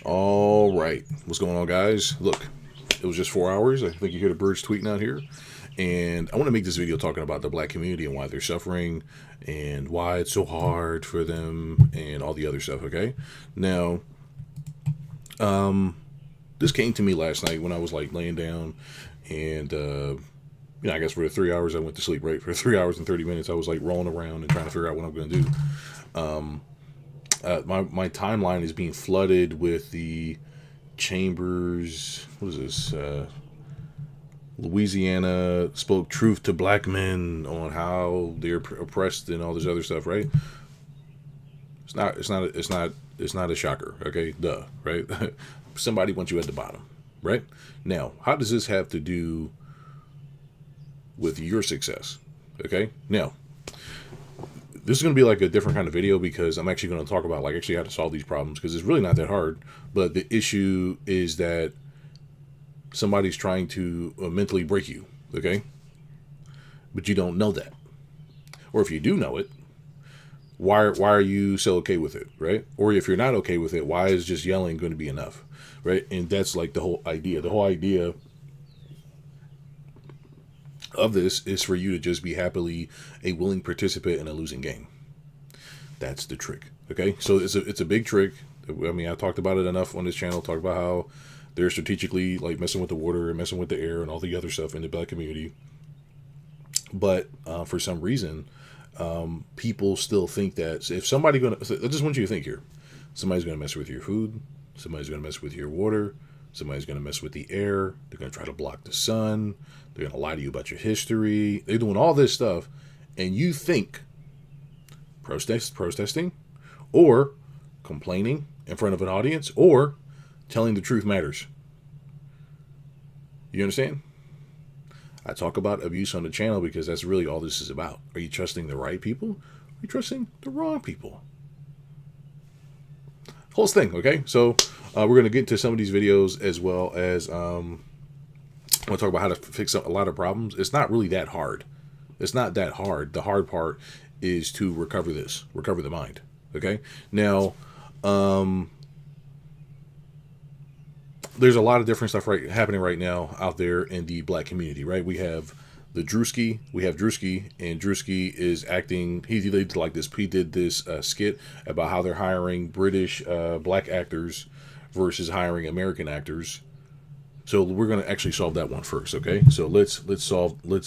All right. What's going on, guys? Look, it was just 4 hours. I think you hear the birds tweeting out here. And I want to make this video talking about the black community and why they're suffering and why it's so hard for them and all the other stuff, okay? Now, this came to me last night when I was like laying down and, I guess for the 3 hours I went to sleep, right? For 3 hours and 30 minutes, I was like rolling around and trying to figure out what I'm going to do. My timeline is being flooded with the Chambers. What is this? Louisiana spoke truth to black men on how they're oppressed and all this other stuff. Right? It's not a shocker. Okay, duh. Right? Somebody wants you at the bottom. Right? Now, how does this have to do with your success? Okay. Now, this is going to be like a different kind of video because I'm actually going to talk about like actually how to solve these problems because it's really not that hard. But the issue is that somebody's trying to mentally break you, okay? But you don't know that. Or if you do know it, why are you so okay with it, right? Or if you're not okay with it, why is just yelling going to be enough, right? And that's like the whole idea. The whole idea of this is for you to just be happily a willing participant in a losing game. That's the trick. Okay, so it's a big trick. I mean, I talked about it enough on this channel. Talked about how they're strategically like messing with the water and messing with the air and all the other stuff in the black community. But for some reason, people still think that if somebody I just want you to think here, somebody's gonna mess with your food, somebody's gonna mess with your water, somebody's going to mess with the air. They're going to try to block the sun. They're going to lie to you about your history. They're doing all this stuff. And you think protesting or complaining in front of an audience or telling the truth matters. You understand? I talk about abuse on the channel because that's really all this is about. Are you trusting the right people? Are you trusting the wrong people? Whole thing, okay? So we're going to get into some of these videos as well as I want to talk about how to fix a lot of problems. It's not really that hard. It's not that hard. The hard part is to recover the mind, okay? Now, there's a lot of different stuff happening right now out there in the black community, right? We have Drewski, and Drewski is acting. He did like this. He did this skit about how they're hiring British black actors versus hiring American actors. So we're going to actually solve that one first, okay? So let's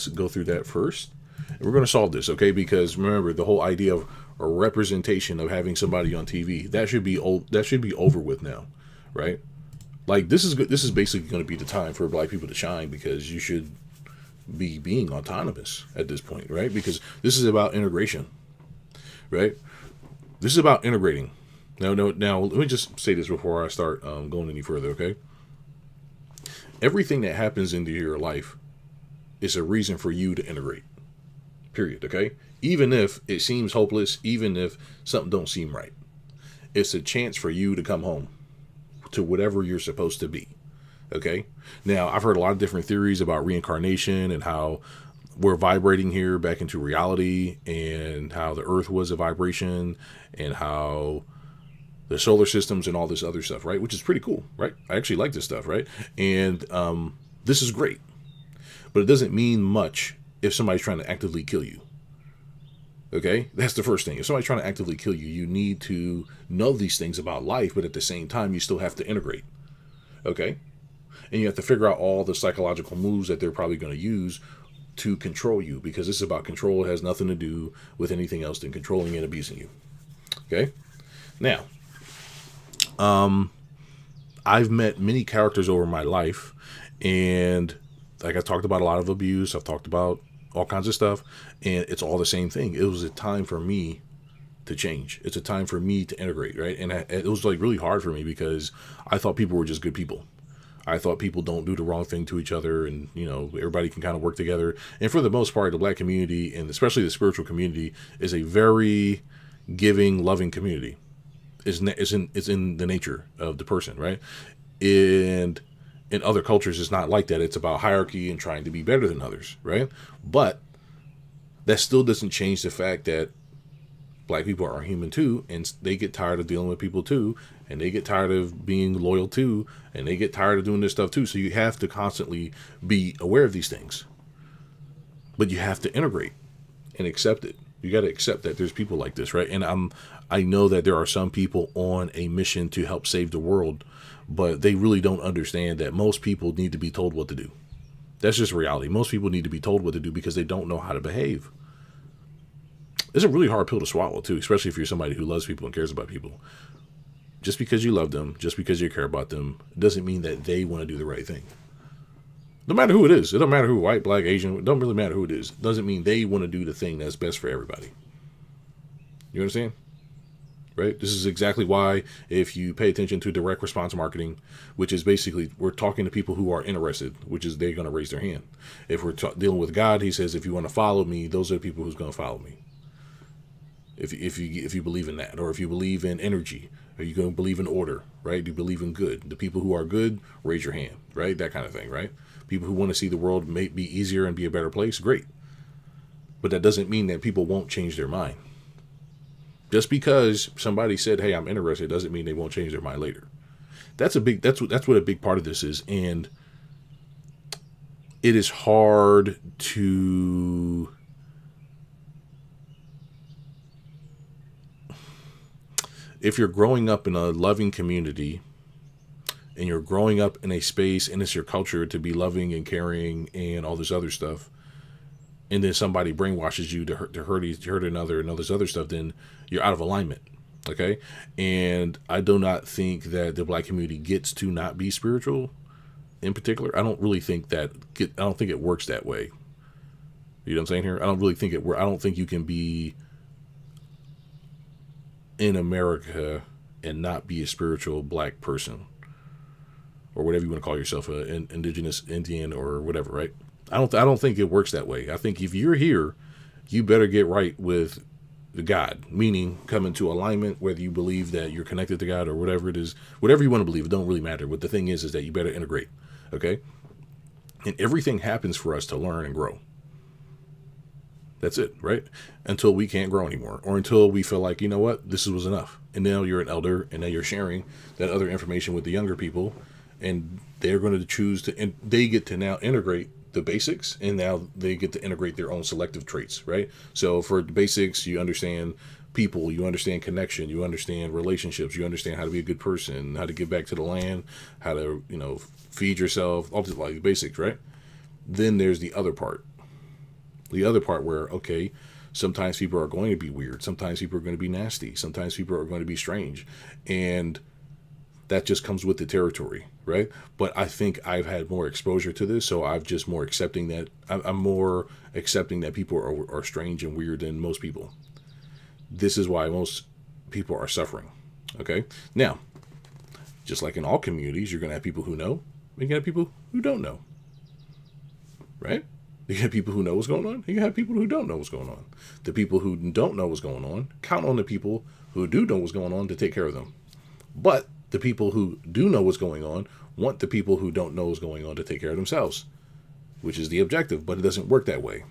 go through that first, and we're going to solve this, okay? Because remember, the whole idea of a representation of having somebody on TV that should be over with now, right? Like this is good. This is basically going to be the time for black people to shine because you should be being autonomous at this point, right? Because this is about integration, right? This is about integrating. Now, let me just say this before I start going any further, okay? Everything that happens into your life is a reason for you to integrate, period, okay? Even if it seems hopeless, even if something don't seem right, it's a chance for you to come home to whatever you're supposed to be. Okay. Now, I've heard a lot of different theories about reincarnation and how we're vibrating here back into reality and how the earth was a vibration and how the solar systems and all this other stuff, right? Which is pretty cool, right? I actually like this stuff, right? And this is great, but it doesn't mean much if somebody's trying to actively kill you. Okay. That's the first thing. If somebody's trying to actively kill you, you need to know these things about life, but at the same time, you still have to integrate. Okay. And you have to figure out all the psychological moves that they're probably going to use to control you because this is about control. It has nothing to do with anything else than controlling and abusing you. Okay. Now, I've met many characters over my life and like I talked about a lot of abuse. I've talked about all kinds of stuff and it's all the same thing. It was a time for me to change. It's a time for me to integrate. Right. And it was like really hard for me because I thought people were just good people. I thought people don't do the wrong thing to each other and, everybody can kind of work together. And for the most part, the black community and especially the spiritual community is a very giving, loving community. It's in the nature of the person, right? And in other cultures, it's not like that. It's about hierarchy and trying to be better than others, right? But that still doesn't change the fact that Black people are human too, and they get tired of dealing with people too, and they get tired of being loyal too, and they get tired of doing this stuff too. So you have to constantly be aware of these things, but you have to integrate and accept it. You got to accept that there's people like this, right? And I know that there are some people on a mission to help save the world, but they really don't understand that most people need to be told what to do. That's just reality. Most people need to be told what to do because they don't know how to behave. It's a really hard pill to swallow too, especially if you're somebody who loves people and cares about people. Just because you love them, just because you care about them, doesn't mean that they want to do the right thing. No matter who it is. It don't matter who, white, black, Asian. It don't really matter who it is. It doesn't mean they want to do the thing that's best for everybody. You understand? Right? This is exactly why if you pay attention to direct response marketing, which is basically we're talking to people who are interested, which is they're going to raise their hand. If we're dealing with God, he says, if you want to follow me, those are the people who's going to follow me. If you believe in that, or if you believe in energy, are you going to believe in order, right? Do you believe in good? The people who are good, raise your hand, right? That kind of thing, right? People who want to see the world be easier and be a better place, great. But that doesn't mean that people won't change their mind. Just because somebody said, hey, I'm interested, doesn't mean they won't change their mind later. That's what a big part of this is. And it is hard to if you're growing up in a loving community and you're growing up in a space and it's your culture to be loving and caring and all this other stuff, and then somebody brainwashes you to hurt another and all this other stuff, then you're out of alignment. Okay. And I do not think that the Black community gets to not be spiritual in particular. I don't really think I don't think it works that way. You know what I'm saying here? I don't really think I don't think you can be in America and not be a spiritual Black person, or whatever you want to call yourself, an indigenous Indian or whatever, right? I don't think it works that way. I think if you're here, you better get right with the God, meaning come into alignment, whether you believe that you're connected to God or whatever it is, whatever you want to believe, it don't really matter. But the thing is that you better integrate, okay? And everything happens for us to learn and grow. That's it, right? Until we can't grow anymore, or until we feel like, you know what, this was enough. And now you're an elder, and now you're sharing that other information with the younger people, and they're going to choose to, and they get to now integrate the basics, and now they get to integrate their own selective traits, right? So for the basics, you understand people, you understand connection, you understand relationships, you understand how to be a good person, how to give back to the land, how to, feed yourself, all the like basics, right? Then there's the other part. The other part where, okay, sometimes people are going to be weird. Sometimes people are going to be nasty. Sometimes people are going to be strange. And that just comes with the territory, right? But I think I've had more exposure to this, so I'm just more accepting that. I'm more accepting that people are strange and weird than most people. This is why most people are suffering, okay? Now, just like in all communities, you're going to have people who know, and you're going to have people who don't know, right? You have people who know what's going on. You have people who don't know what's going on. The people who don't know what's going on, count on the people who do know what's going on to take care of them. But the people who do know what's going on want the people who don't know what's going on to take care of themselves, which is the objective, but it doesn't work that way.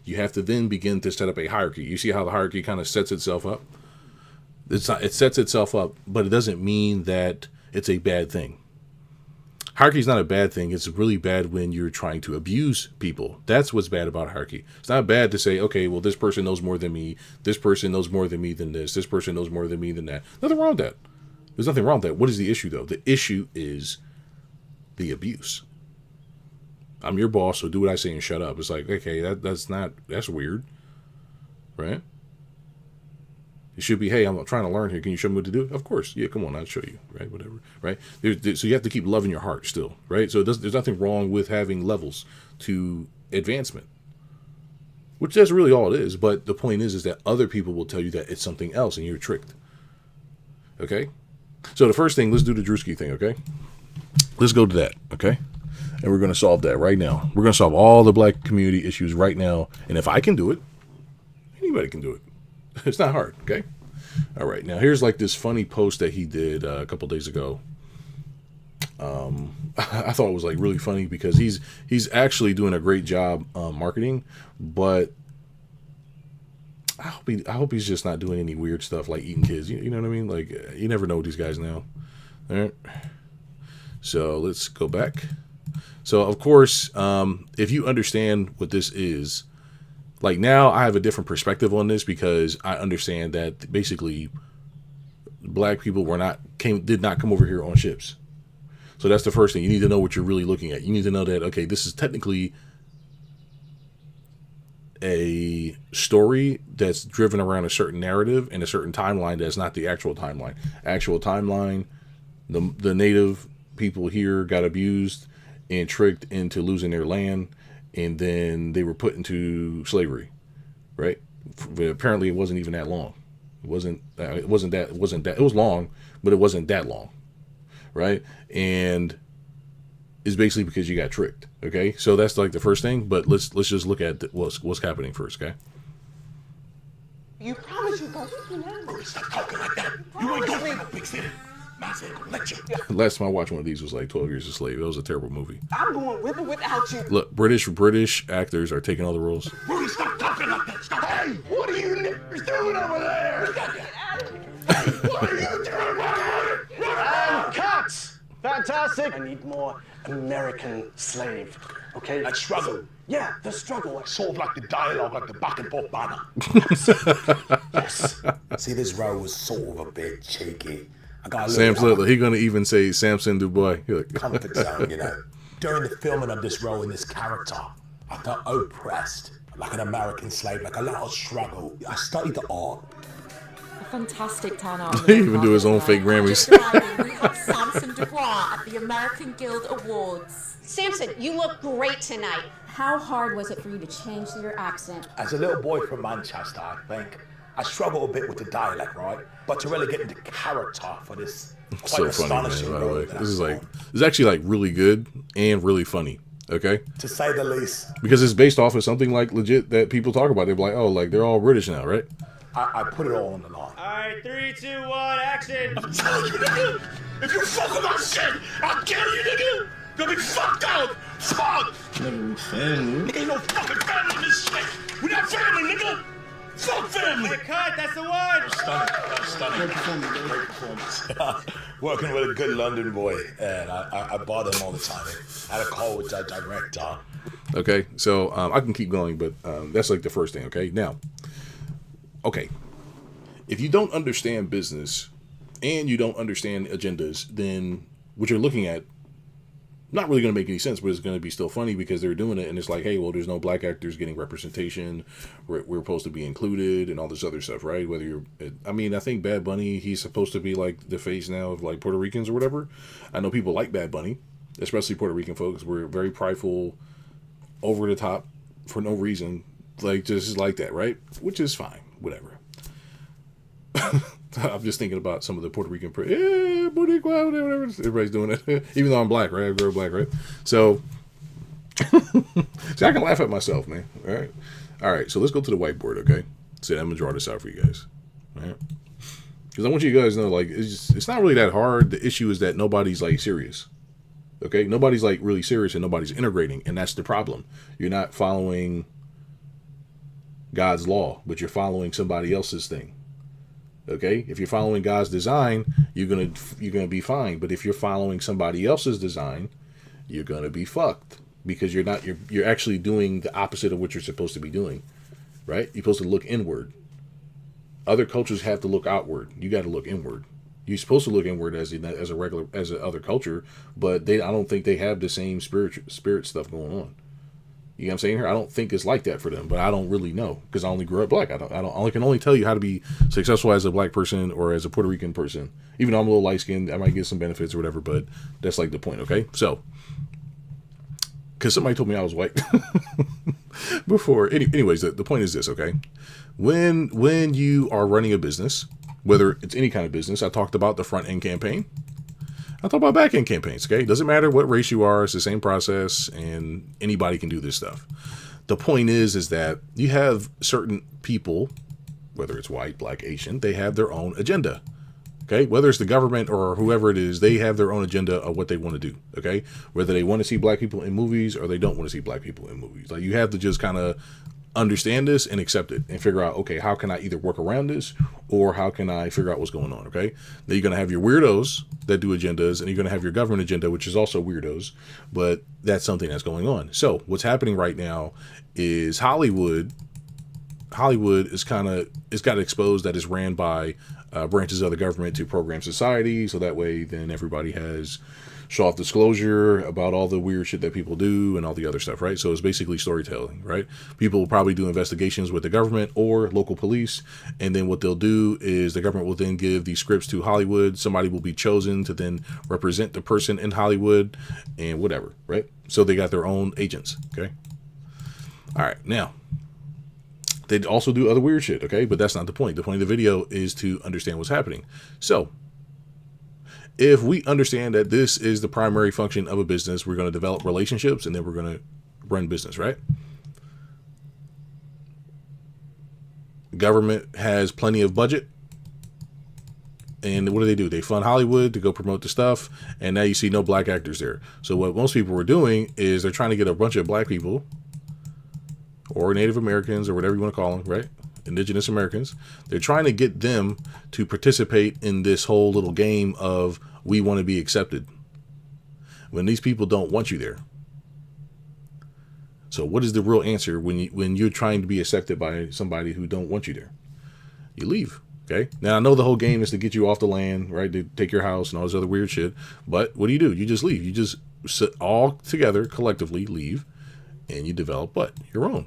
You have to then begin to set up a hierarchy. You see how the hierarchy kind of sets itself up? It sets itself up, but it doesn't mean that it's a bad thing. Hierarchy is not a bad thing. It's really bad when you're trying to abuse people. That's what's bad about hierarchy. It's not bad to say, okay, well, this person knows more than me. This person knows more than me than this. This person knows more than me than that. Nothing wrong with that. There's nothing wrong with that. What is the issue, though? The issue is the abuse. I'm your boss, so do what I say and shut up. It's like, okay, that's weird, right? It should be, hey, I'm trying to learn here. Can you show me what to do? Of course. Yeah, come on, I'll show you, right? Whatever, right? So you have to keep loving your heart still, right? So there's nothing wrong with having levels to advancement, which that's really all it is. But the point is that other people will tell you that it's something else and you're tricked, okay? So the first thing, let's do the Drewski thing, okay? Let's go to that, okay? And we're going to solve that right now. We're going to solve all the Black community issues right now. And if I can do it, anybody can do it. It's not hard, okay? All right, now here's like this funny post that he did a couple days ago. I thought it was like really funny because he's actually doing a great job marketing, but I hope he's just not doing any weird stuff like eating kids. You know what I mean? Like, you never know with these guys now. All right. So let's go back. So of course, if you understand what this is, like now I have a different perspective on this because I understand that basically black people did not come over here on ships. So that's the first thing. You need to know what you're really looking at. You need to know that, okay, this is technically a story that's driven around a certain narrative and a certain timeline that's not the actual timeline. Actual timeline, the native people here got abused and tricked into losing their land, and then they were put into slavery, right? But apparently it wasn't even that long. It wasn't that, it was long, but it wasn't that long, right? And it's basically because you got tricked. Okay, so that's like the first thing. But let's just look at what's happening first. Okay. You promise you go. Stop talking like that. You ain't going to no big city. Man said, lecture. Last time I watched one of these was like 12 Years a Slave. It was a terrible movie. I'm going with or without you. Look, British actors are taking all the roles. Rudy, stop talking like that. Stop. Hey, what are you niggers doing over there? We gotta get out of here. Hey, what are you doing? And cut! Fantastic. I need more American slave. Okay? Like struggle. Yeah, the struggle. Sort of like the dialogue at the back and forth banner. Yes. See, this role was sort of a bit cheeky. I got a Sam's little he gonna even say Samson Dubois. comfort zone, you know. During the filming of this role and this character, I felt oppressed, like an American slave, like a lot of struggle. I studied the art. A fantastic turnout. He even do his own fake Grammys. We have Samson Dubois at the American Guild Awards. Samson, you look great tonight. How hard was it for you to change your accent? As a little boy from Manchester, I think, I struggle a bit with the dialect, right? But to really get into character for this quite So funny, man, astonishing by the role way. that This is I like, saw, it's actually like really good and really funny. Okay? to say the least. Because it's based off of something like legit that people talk about. They're like, oh, like they're all British now, right? I put it all on the line. All right, 3, 2, 1, action. I'm telling you, nigga. If you fuck with my shit, I'll kill you, nigga. You'll be fucked up. Fuck. Nigga, we family. Nigga, ain't no fucking family in this shit. We not family, nigga. Fuck family. Cut, that's the one. Stunning. Great performance. Working with a good London boy, and I bother him all the time. I had a call with that director. Okay, so I can keep going, but that's like the first thing. Okay, now, okay, if you don't understand business and you don't understand agendas, then what you're looking at not really going to make any sense, but it's going to be still funny because they're doing it, and it's like, hey, well, there's no black actors getting representation. We're supposed to be included and all this other stuff, right? Whether you're, I mean, I think Bad Bunny, he's supposed to be like the face now of like Puerto Ricans or whatever. I know people like Bad Bunny, especially Puerto Rican folks. We're very prideful, over the top for no reason, like just like that, right? Which is fine, whatever. I'm just thinking about some of the Puerto Rican, Boricua, whatever. Everybody's doing it, even though I'm black, right? I grew up black, right? So, see, I can laugh at myself, man. All right. So let's go to the whiteboard, okay? So I'm gonna draw this out for you guys, all right? Because I want you guys to know, like, it's not really that hard. The issue is that nobody's like serious, okay? Nobody's like really serious, and nobody's integrating, and that's the problem. You're not following God's law, but you're following somebody else's thing. Okay, if you're following God's design, you're gonna be fine. But if you're following somebody else's design, you're gonna be fucked because you're actually doing the opposite of what you're supposed to be doing, right? You're supposed to look inward. Other cultures have to look outward. You got to look inward. You're supposed to look inward as a other culture, but I don't think they have the same spirit stuff going on. You know what I'm saying here? I don't think it's like that for them, but I don't really know because I only grew up black. I can only tell you how to be successful as a black person or as a Puerto Rican person. Even though I'm a little light skinned, I might get some benefits or whatever, but that's like the point, okay? So, because somebody told me I was white before. Anyways, the point is this, okay? When you are running a business, whether it's any kind of business, I talked about the front end campaign. I talk about back end campaigns, okay? It doesn't matter what race you are, it's the same process, and anybody can do this stuff. The point is that you have certain people, whether it's white, black, Asian, they have their own agenda, okay? Whether it's the government or whoever it is, they have their own agenda of what they want to do, okay? Whether they want to see black people in movies or they don't want to see black people in movies. Like, you have to just kind of understand this and accept it and figure out, okay, how can I either work around this or how can I figure out what's going on? Okay. Then you're going to have your weirdos that do agendas, and you're going to have your government agenda, which is also weirdos, but that's something that's going on. So what's happening right now is Hollywood is it's got exposed that it's ran by branches of the government to program society. So that way, then everybody has self-disclosure about all the weird shit that people do and all the other stuff, right? So it's basically storytelling, right? People will probably do investigations with the government or local police, and then what they'll do is the government will then give these scripts to Hollywood. Somebody will be chosen to then represent the person in Hollywood and whatever, right? So they got their own agents, okay? All right, now, they also do other weird shit, okay? But that's not the point. The point of the video is to understand what's happening. So if we understand that this is the primary function of a business, we're going to develop relationships and then we're going to run business, right? Government has plenty of budget. And what do? They fund Hollywood to go promote the stuff. And now you see no black actors there. So what most people were doing is they're trying to get a bunch of black people or Native Americans or whatever you want to call them, right? Indigenous Americans. They're trying to get them to participate in this whole little game of we want to be accepted when these people don't want you there. So what is the real answer when you're trying to be accepted by somebody who don't want you there? You leave. Okay. Now I know the whole game is to get you off the land, right? To take your house and all this other weird shit. But what do? You just leave. You just sit all together collectively leave, and you develop what? Your own.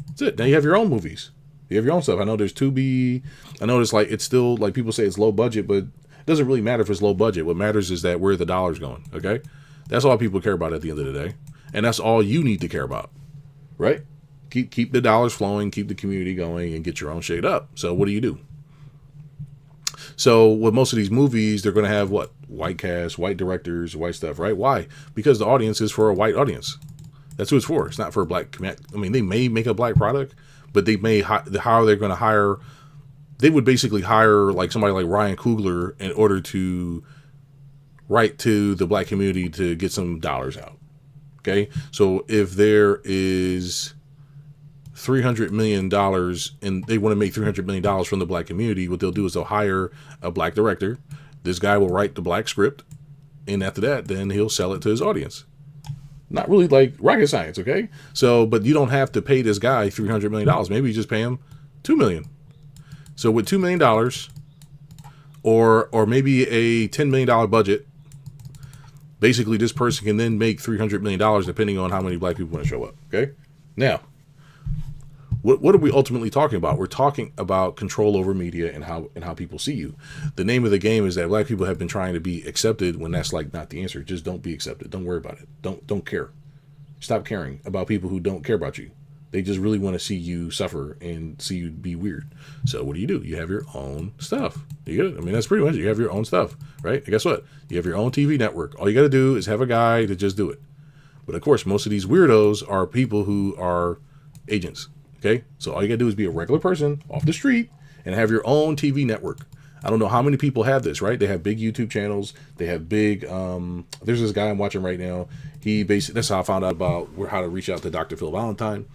That's it. Now you have your own movies. You have your own stuff. I know there's Tubi. I know it's like, it's still like people say it's low budget, but it doesn't really matter if it's low budget. What matters is that where the dollar's going. Okay. That's all people care about at the end of the day. And that's all you need to care about, right? Keep the dollars flowing, keep the community going, and get your own shit up. So what do? So with most of these movies, they're going to have what? White cast, white directors, white stuff, right? Why? Because the audience is for a white audience. That's who it's for. It's not for a black. I mean, they may make a black product, but they may how they're going to hire. They would basically hire like somebody like Ryan Coogler in order to write to the black community to get some dollars out. Okay, so if there is $300 million and they want to make $300 million from the black community, what they'll do is they'll hire a black director. This guy will write the black script, and after that, then he'll sell it to his audience. Not really like rocket science, okay? So, but you don't have to pay this guy $300 million. Maybe you just pay him $2 million. So with $2 million, or maybe a $10 million budget, basically this person can then make $300 million depending on how many black people want to show up, okay? Now, what are we ultimately talking about? We're talking about control over media and how people see you. The name of the game is that black people have been trying to be accepted when that's like not the answer. Just don't be accepted. Don't worry about it. Don't care. Stop caring about people who don't care about you. They just really want to see you suffer and see you be weird. So what do? You have your own stuff. You get it? I mean, that's pretty much it. You have your own stuff, right? And guess what? You have your own TV network. All you got to do is have a guy to just do it. But of course, most of these weirdos are people who are agents. Okay, so all you gotta do is be a regular person off the street and have your own TV network. I don't know how many people have this, right? They have big YouTube channels. They have big, there's this guy I'm watching right now. That's how I found out about how to reach out to Dr. Phil Valentine.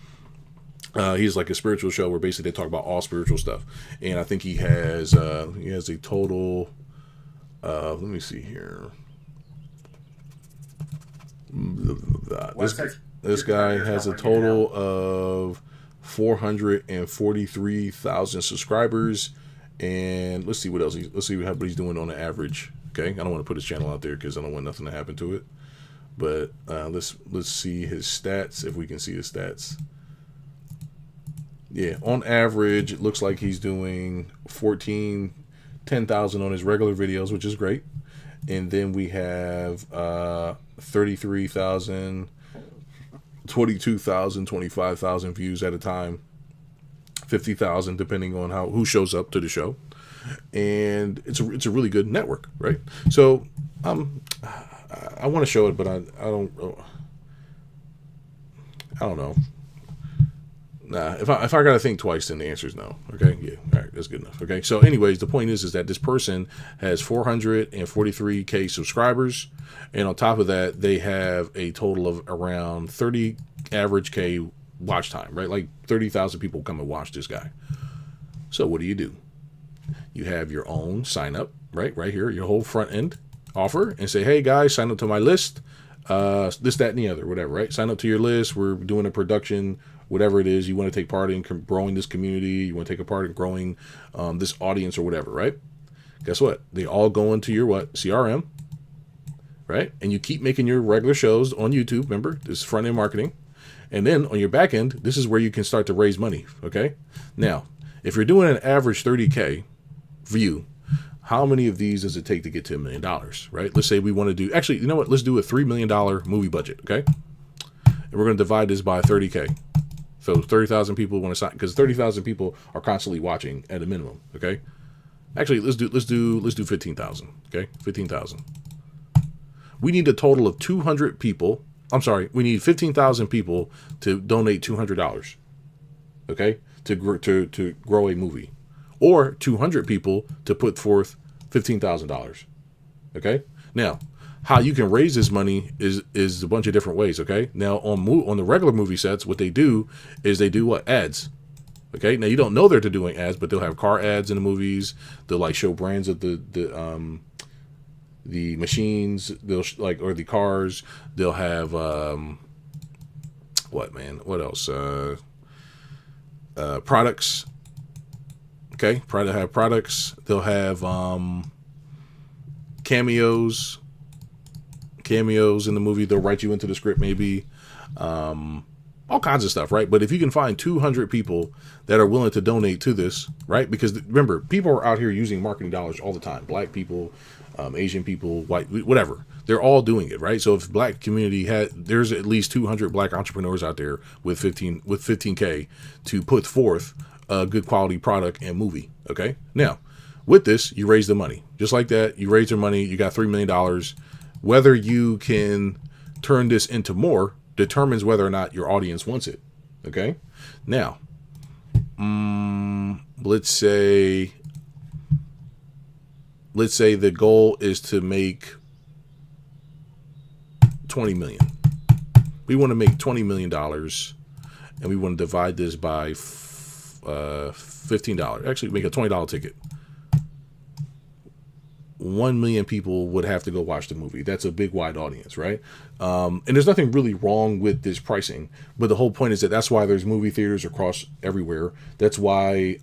He's like a spiritual show where basically they talk about all spiritual stuff. And I think he has a total, let me see here. This guy has a total of 443,000 subscribers, and let's see what else. Let's see what he's doing on the average. Okay, I don't want to put his channel out there because I don't want nothing to happen to it. But let's see his stats, if we can see his stats. Yeah, on average, it looks like he's doing 10,000 on his regular videos, which is great. And then we have 33,000. 22,000, 25,000 views at a time, 50,000 depending on who shows up to the show, and it's a really good network, right? So I want to show it, but I don't know. Nah, if I gotta think twice, then the answer is no. Okay, yeah, all right, that's good enough. Okay, so anyways, the point is that this person has 443K subscribers, and on top of that, they have a total of around 30 average K watch time, right? Like 30,000 people come and watch this guy. So what do? You have your own sign up, right here, your whole front end offer, and say, hey guys, sign up to my list, this, that, and the other, whatever, right? Sign up to your list. We're doing a production, whatever it is you want to take part in, growing this community. You want to take a part in growing this audience or whatever, right? Guess what? They all go into your CRM, right? And you keep making your regular shows on YouTube. Remember, this is front end marketing. And then on your back end, this is where you can start to raise money. Okay. Now, if you're doing an average 30K view, how many of these does it take to get to $1 million, right? Let's say we want to do, actually, you know what? Let's do a $3 million movie budget. Okay. And we're going to divide this by 30K. So 30,000 people want to sign, because 30,000 people are constantly watching at a minimum. Okay. Actually, let's do 15,000. Okay. 15,000. We need a total of 200 people. I'm sorry. We need 15,000 people to donate $200. Okay. To grow a movie, or 200 people to put forth $15,000. Okay. Now, how you can raise this money is a bunch of different ways. Okay. Now on the regular movie sets, what they do is they do what? Ads. Okay. Now you don't know they're doing ads, but they'll have car ads in the movies. They'll like show brands of the machines. They'll or the cars. They'll have what else? Products. Okay. They'll have products. They'll have cameos in the movie. They'll write you into the script, maybe all kinds of stuff, right? But if you can find 200 people that are willing to donate to this, right? Because remember, people are out here using marketing dollars all the time. Black people, Asian people, white, whatever. They're all doing it, right? So if black community there's at least 200 black entrepreneurs out there with 15K to put forth a good quality product and movie. Okay. Now with this, you raise the money just like that. You raise your money. You got $3 million. Whether you can turn this into more determines whether or not your audience wants it. Okay. Now, let's say the goal is to make 20 million. We want to make $20 million, and we want to divide this by $15. Actually, make a $20 ticket. 1 million people would have to go watch the movie. That's a big, wide audience, right? And there's nothing really wrong with this pricing, but the whole point is that's why there's movie theaters across everywhere. That's why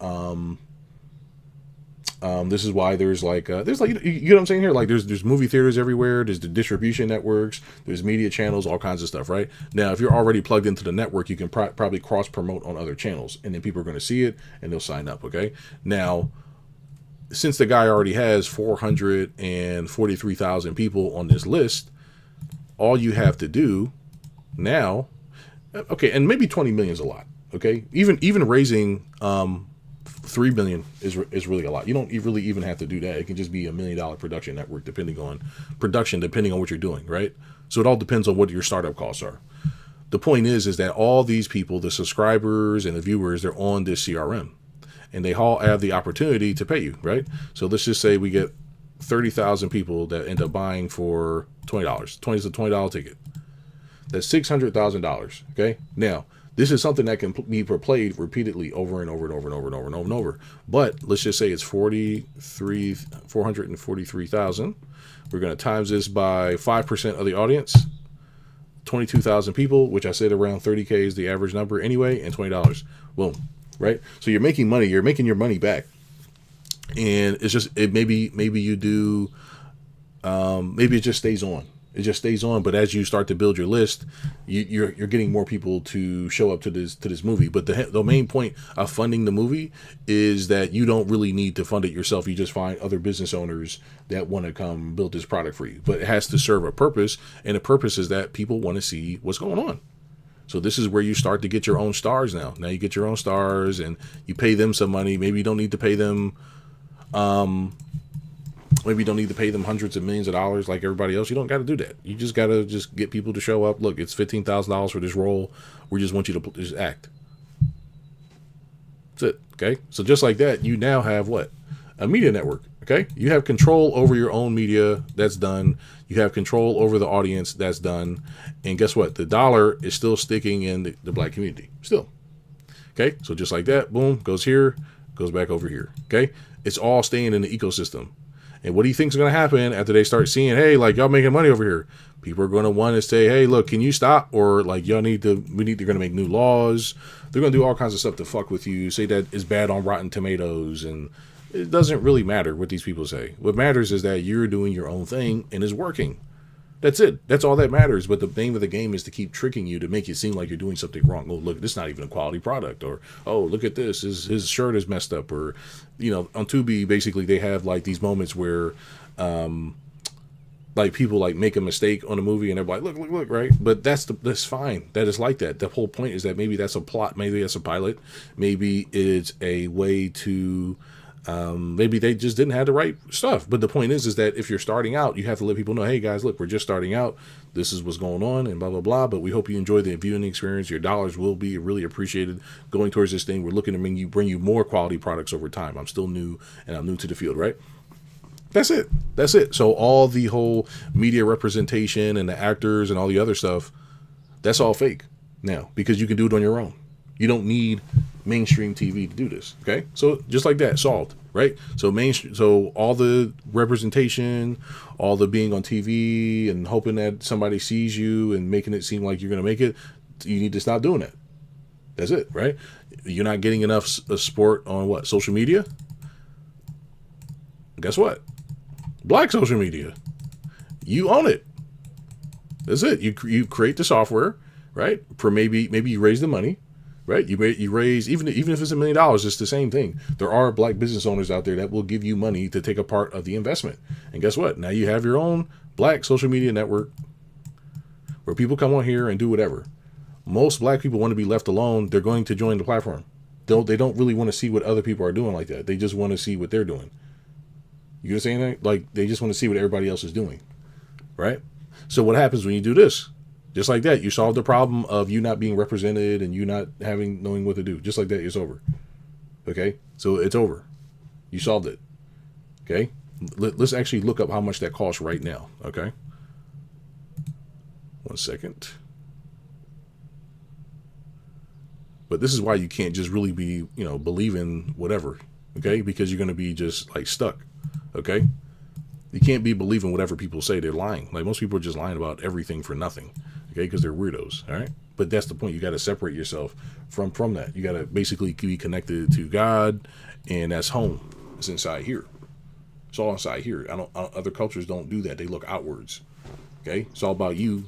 this is why there's you know what I'm saying here? Like there's movie theaters everywhere. There's the distribution networks. There's media channels, all kinds of stuff, right? Now, if you're already plugged into the network, you can probably cross promote on other channels, and then people are going to see it and they'll sign up. Okay. Now, since the guy already has 443,000 people on this list, all you have to do now, okay, and maybe 20 million is a lot. Okay. Even raising, 3 million is really a lot. You don't really even have to do that. It can just be $1 million production network, depending on what you're doing, right? So it all depends on what your startup costs are. The point is that all these people, the subscribers and the viewers, they're on this CRM, and they all have the opportunity to pay you, right? So let's just say we get 30,000 people that end up buying for $20. 20 is a $20 ticket. That's $600,000. Okay. Now, this is something that can be played repeatedly over and over and over and over and over and over and over. But let's just say it's 443,000. We're going to times this by 5% of the audience, 22,000 people, which I said around 30K is the average number anyway, and $20. Boom. Right. So you're making money. You're making your money back. And it's just, maybe you do, maybe it just stays on. It just stays on. But as you start to build your list, you're getting more people to show up to this movie. But the main point of funding the movie is that you don't really need to fund it yourself. You just find other business owners that want to come build this product for you. But it has to serve a purpose. And the purpose is that people want to see what's going on. So this is where you start to get your own stars now. Now you get your own stars and you pay them some money. Maybe you don't need to pay them hundreds of millions of dollars like everybody else. You don't got to do that. You just got to get people to show up. Look, it's $15,000 for this role. We just want you to just act. That's it. Okay. So just like that, you now have what? A media network. Okay, you have control over your own media. That's done. You have control over the audience. That's done. And guess what? The dollar is still sticking in the black community. Still. Okay, so just like that, boom, goes here, goes back over here. Okay, it's all staying in the ecosystem. And what do you think is going to happen after they start seeing, hey, like y'all making money over here? People are going to want to say, hey, look, can you stop? Or like they're going to make new laws. They're going to do all kinds of stuff to fuck with you. Say that it's bad on Rotten Tomatoes. And it doesn't really matter what these people say. What matters is that you're doing your own thing and it's working. That's it. That's all that matters. But the name of the game is to keep tricking you to make it seem like you're doing something wrong. Oh, look, this is not even a quality product. Or, oh, look at this. His shirt is messed up. Or, you know, on Tubi, basically, they have like these moments where, like people like make a mistake on a movie and they're like, look, right? But that's fine. That is like that. The whole point is that maybe that's a plot. Maybe that's a pilot. Maybe it's a way to. Maybe they just didn't have the right stuff. But the point is that if you're starting out, you have to let people know, hey guys, look, we're just starting out. This is what's going on and blah, blah, blah. But we hope you enjoy the viewing experience. Your dollars will be really appreciated going towards this thing. We're looking to bring you more quality products over time. I'm still new and I'm new to the field, right? That's it. That's it. So all the whole media representation and the actors and all the other stuff, that's all fake now because you can do it on your own. You don't need mainstream TV to do this. Okay, so just like that, solved, right? So all the representation, all the being on TV and hoping that somebody sees you and making it seem like you're going to make it, you need to stop doing that. That's it, right? You're not getting enough support on what? Social media? Guess what? Black social media. You own it. That's it. You create the software, right? For maybe you raise the money. Right, you raise even if it's $1 million, it's the same thing. There are black business owners out there that will give you money to take a part of the investment. And guess what? Now you have your own black social media network where people come on here and do whatever. Most black people want to be left alone. They're going to join the platform. They don't really want to see what other people are doing like that. They just want to see what they're doing. You understand that? Like they just want to see what everybody else is doing, right? So what happens when you do this? Just like that, you solve the problem of you not being represented and you not knowing what to do. Just like that, it's over. Okay? So it's over. You solved it. Okay? Let's actually look up how much that costs right now. Okay? 1 second. But this is why you can't just really be, believing whatever. Okay? Because you're going to be just like stuck. Okay? You can't be believing whatever people say. They're lying. Like most people are just lying about everything for nothing. Okay, because they're weirdos, all right? But that's the point. You got to separate yourself from that. You got to basically be connected to God, and that's home. It's inside here. It's all inside here. Other cultures don't do that. They look outwards. Okay, it's all about you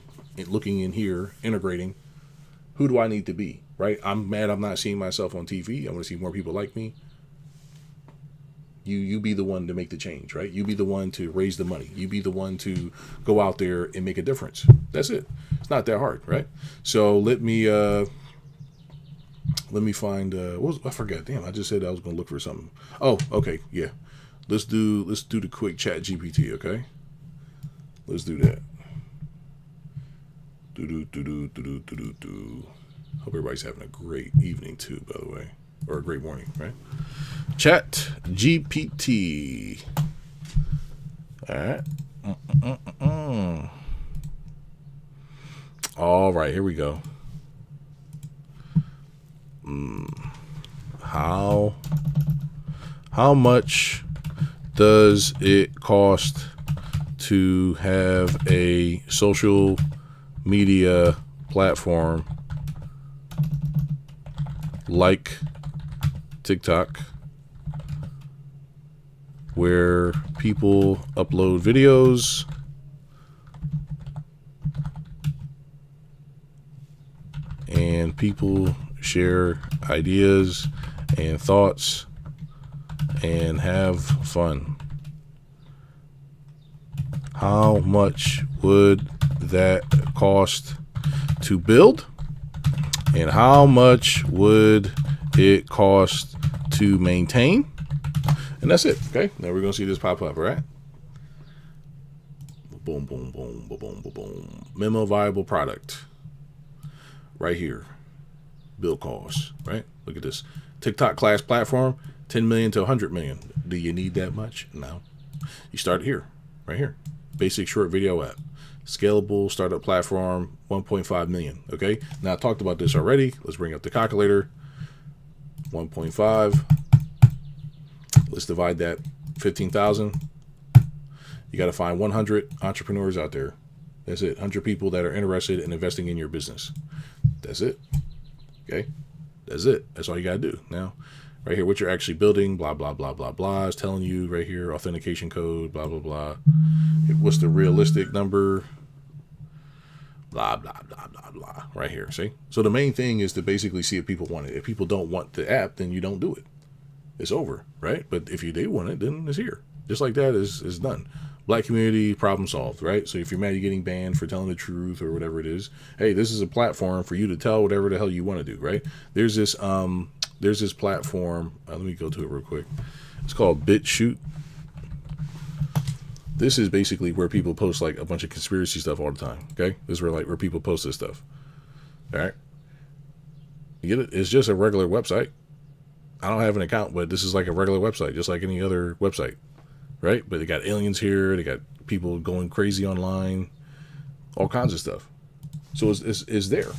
looking in here, integrating. Who do I need to be, right? I'm mad I'm not seeing myself on TV. I want to see more people like me. You be the one to make the change, right? You be the one to raise the money. You be the one to go out there and make a difference. That's it. It's not that hard, right? So let me find I forgot. Damn, I just said I was gonna look for something. Oh, okay, yeah. Let's do the quick chat GPT, okay? Let's do that. Hope everybody's having a great evening too, by the way. Or a great morning, right? Chat GPT. All right. All right, here we go. How much does it cost to have a social media platform like TikTok where people upload videos and people share ideas and thoughts and have fun? How much would that cost to build? And how much would it cost to maintain? And that's it. Okay. Now we're going to see this pop up, all right? Boom, boom, boom, boom, boom, boom, boom. Minimum viable product. Right here. Build costs, right? Look at this. TikTok class platform, 10 million to 100 million. Do you need that much? No. You start here, right here. Basic short video app. Scalable startup platform, 1.5 million. Okay. Now I talked about this already. Let's bring up the calculator. 1.5. Let's divide that 15,000. You got to find 100 entrepreneurs out there. That's it. 100 people that are interested in investing in your business. That's it. Okay. That's it. That's all you got to do. Now, right here, what you're actually building, blah, blah, blah, blah, blah, is telling you right here, authentication code, blah, blah, blah. What's the realistic number? Blah, blah, blah, blah, blah. Right here. See? So the main thing is to basically see if people want it. If people don't want the app, then you don't do it. It's over. Right? But if you do want it, then it's here. Just like that is done. Black community, problem solved, right? So if you're mad you're getting banned for telling the truth or whatever it is, hey, this is a platform for you to tell whatever the hell you want to do, right? There's this platform. Let me go to it real quick. It's called BitChute. This is basically where people post like a bunch of conspiracy stuff all the time. Okay, this is where people post this stuff. All right, you get it? It's just a regular website. I don't have an account, but this is like a regular website, just like any other website. Right? But they got aliens here. They got people going crazy online, all kinds of stuff. So it's there.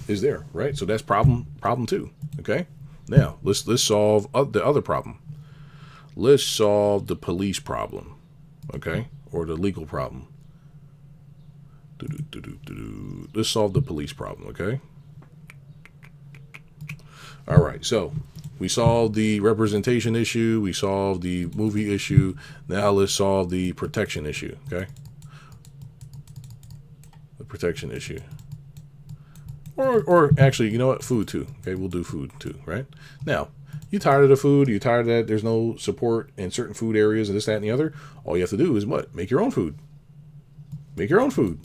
It's there, right? So that's problem 2. Okay. Now let's solve the other problem. Let's solve the police problem. Okay. Or the legal problem. Let's solve the police problem. Okay. All right. So we solved the representation issue. We solved the movie issue. Now let's solve the protection issue. Okay. The protection issue. Or actually, you know what? Food too. Okay. We'll do food too. Right now, you tired of the food? You tired of that? There's no support in certain food areas and this, that, and the other. All you have to do is what? Make your own food. Make your own food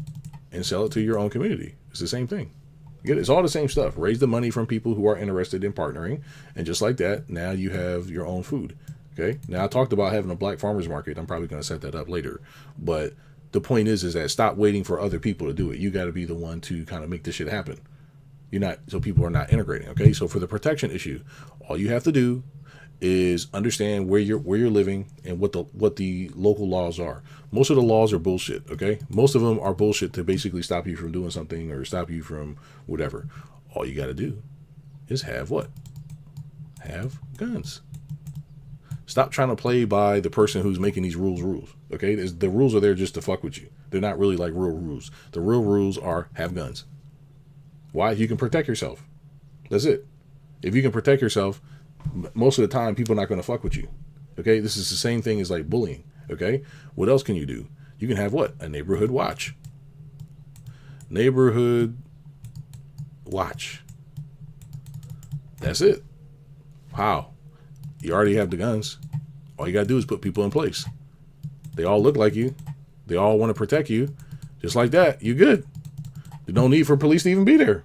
and sell it to your own community. It's the same thing. It's all the same stuff. Raise the money from people who are interested in partnering. And just like that, now you have your own food. Okay. Now I talked about having a black farmers market. I'm probably going to set that up later. But the point is that stop waiting for other people to do it. You got to be the one to kind of make this shit happen. So people are not integrating. Okay. So for the protection issue, all you have to do is understand where you're living and what the local laws are. Most of the laws are bullshit. Okay. Most of them are bullshit to basically stop you from doing something or stop you from whatever. All you got to do is have what? Have guns. Stop trying to play by the person who's making these rules. Okay. The rules are there just to fuck with you. They're not really like real rules. The real rules are have guns. Why? You can protect yourself. That's it. If you can protect yourself, most of the time, people are not going to fuck with you. Okay. This is the same thing as like bullying. Okay. What else can you do? You can have what? A neighborhood watch. Neighborhood watch. That's it. How? You already have the guns. All you got to do is put people in place. They all look like you. They all want to protect you. Just like that. You good. There's no need for police to even be there.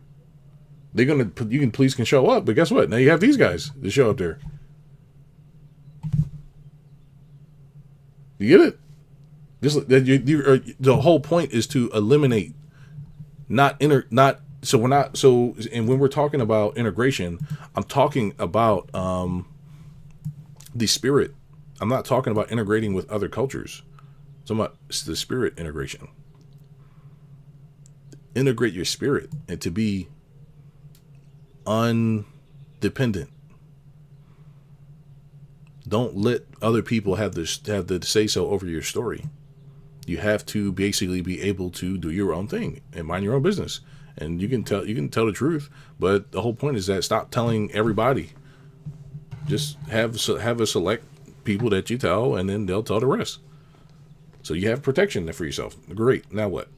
Police can show up, but guess what? Now you have these guys to show up there. You get it? The whole point is to eliminate, and when we're talking about integration, I'm talking about the spirit. I'm not talking about integrating with other cultures. I'm talking about the spirit integration. Integrate your spirit and to be undependent. Don't let other people have the say so over your story. You have to basically be able to do your own thing and mind your own business. And you can tell the truth, but the whole point is that stop telling everybody. Just have a select people that you tell, and then they'll tell the rest. So you have protection there for yourself. Great. Now what?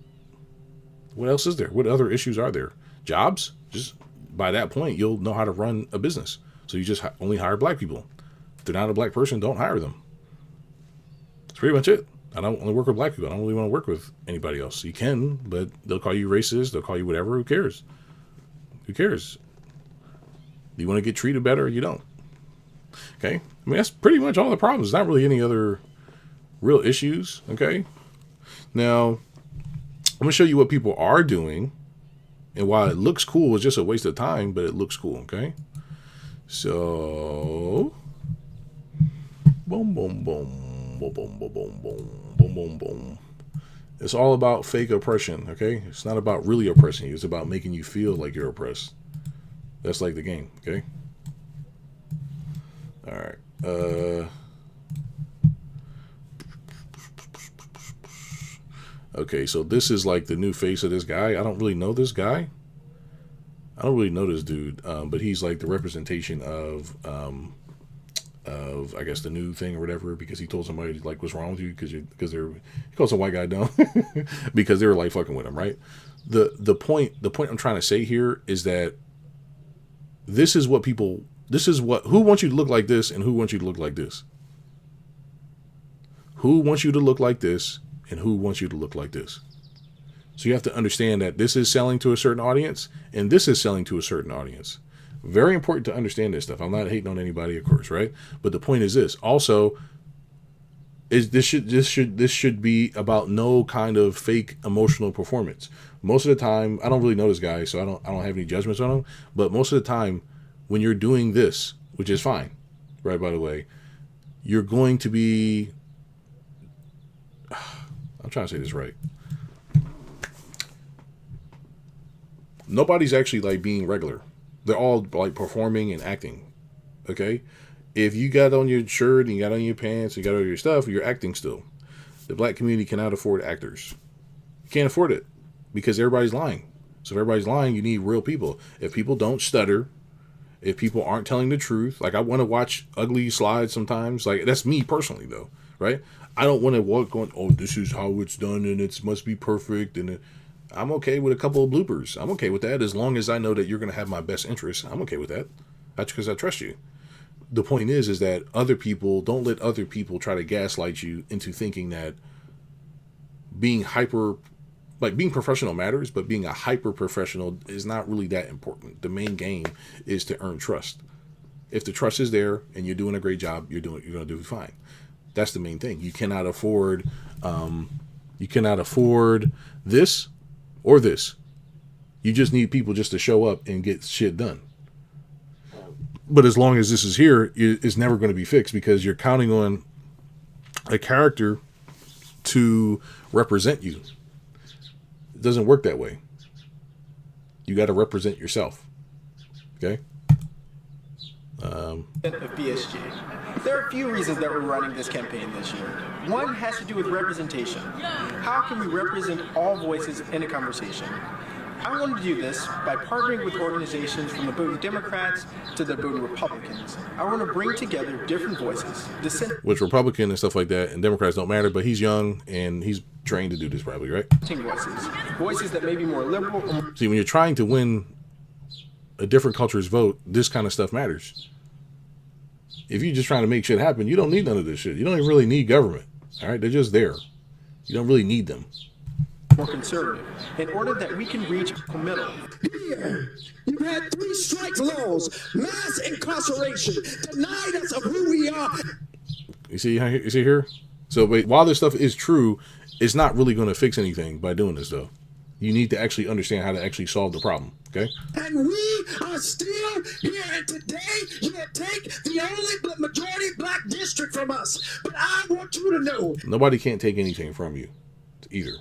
What else is there? What other issues are there? Jobs? Just by that point, you'll know how to run a business. So you just only hire black people. If they're not a black person, don't hire them. That's pretty much it. I don't only work with black people. I don't really want to work with anybody else. You can, but they'll call you racist. They'll call you whatever. Who cares? Who cares? Do you want to get treated better or you don't? Okay. I mean, that's pretty much all the problems. Not really any other real issues. Okay. Now, I'm going to show you what people are doing and why it looks cool is just a waste of time, but it looks cool. Okay. So, boom, boom, boom, boom, boom, boom, boom, boom, boom, boom, boom. It's all about fake oppression, okay? It's not about really oppressing you. It's about making you feel like you're oppressed. That's like the game, okay? All right. Okay, so this is like the new face of this guy. I don't really know this guy. I don't really know this dude, but he's like the representation of I guess the new thing or whatever, because he told somebody like what's wrong with you because he calls a white guy dumb because they were like fucking with him, right? The point I'm trying to say here is that who wants you to look like this and who wants you to look like this. Who wants you to look like this and who wants you to look like this. So you have to understand that this is selling to a certain audience and this is selling to a certain audience. Very important to understand this stuff. I'm not hating on anybody, of course, right? But the point is this. Also, this should be about no kind of fake emotional performance. Most of the time, I don't really know this guy, so I don't have any judgments on him. But most of the time, when you're doing this, which is fine, right? By the way, you're going to be. I'm trying to say this right. Nobody's actually like being regular. They're all like performing and acting. Okay? If you got on your shirt and you got on your pants and you got on your stuff, you're acting still. The black community cannot afford actors. You can't afford it because everybody's lying. So if everybody's lying, you need real people. If people don't stutter, if people aren't telling the truth, like I want to watch ugly slides sometimes. Like that's me personally though, right? I don't want to walk going, oh, this is how it's done and it must be perfect. And I'm okay with a couple of bloopers. I'm okay with that as long as I know that you're going to have my best interest. I'm okay with that. That's because I trust you. The point is that don't let other people try to gaslight you into thinking that being professional matters, but being a hyper professional is not really that important. The main game is to earn trust. If the trust is there and you're doing a great job, you're going to do fine. That's the main thing. You cannot afford this or this. You just need people just to show up and get shit done. But as long as this is here, it's never going to be fixed because you're counting on a character to represent you. It doesn't work that way. You got to represent yourself. Okay? Of PSG. There are a few reasons that we're running this campaign this year. One has to do with representation. How can we represent all voices in a conversation? I want to do this by partnering with organizations from the Booten Democrats to the Booten Republicans. I want to bring together different voices. Which Republican and stuff like that, and Democrats don't matter, but he's young and he's trained to do this probably, right? Voices that may be more liberal. See, when you're trying to win a different culture's vote, this kind of stuff matters. If you're just trying to make shit happen, you don't need none of this shit. You don't even really need government. All right? They're just there. You don't really need them. More conservative, in order that we can reach the middle. Here, you had 3 strikes laws, mass incarceration, denied us of who we are. You see here? So while this stuff is true, it's not really going to fix anything by doing this, though. You need to actually understand how to actually solve the problem, okay? And we are still here, and today you take the only majority black district from us. But I want you to know. Nobody can't take anything from you, either.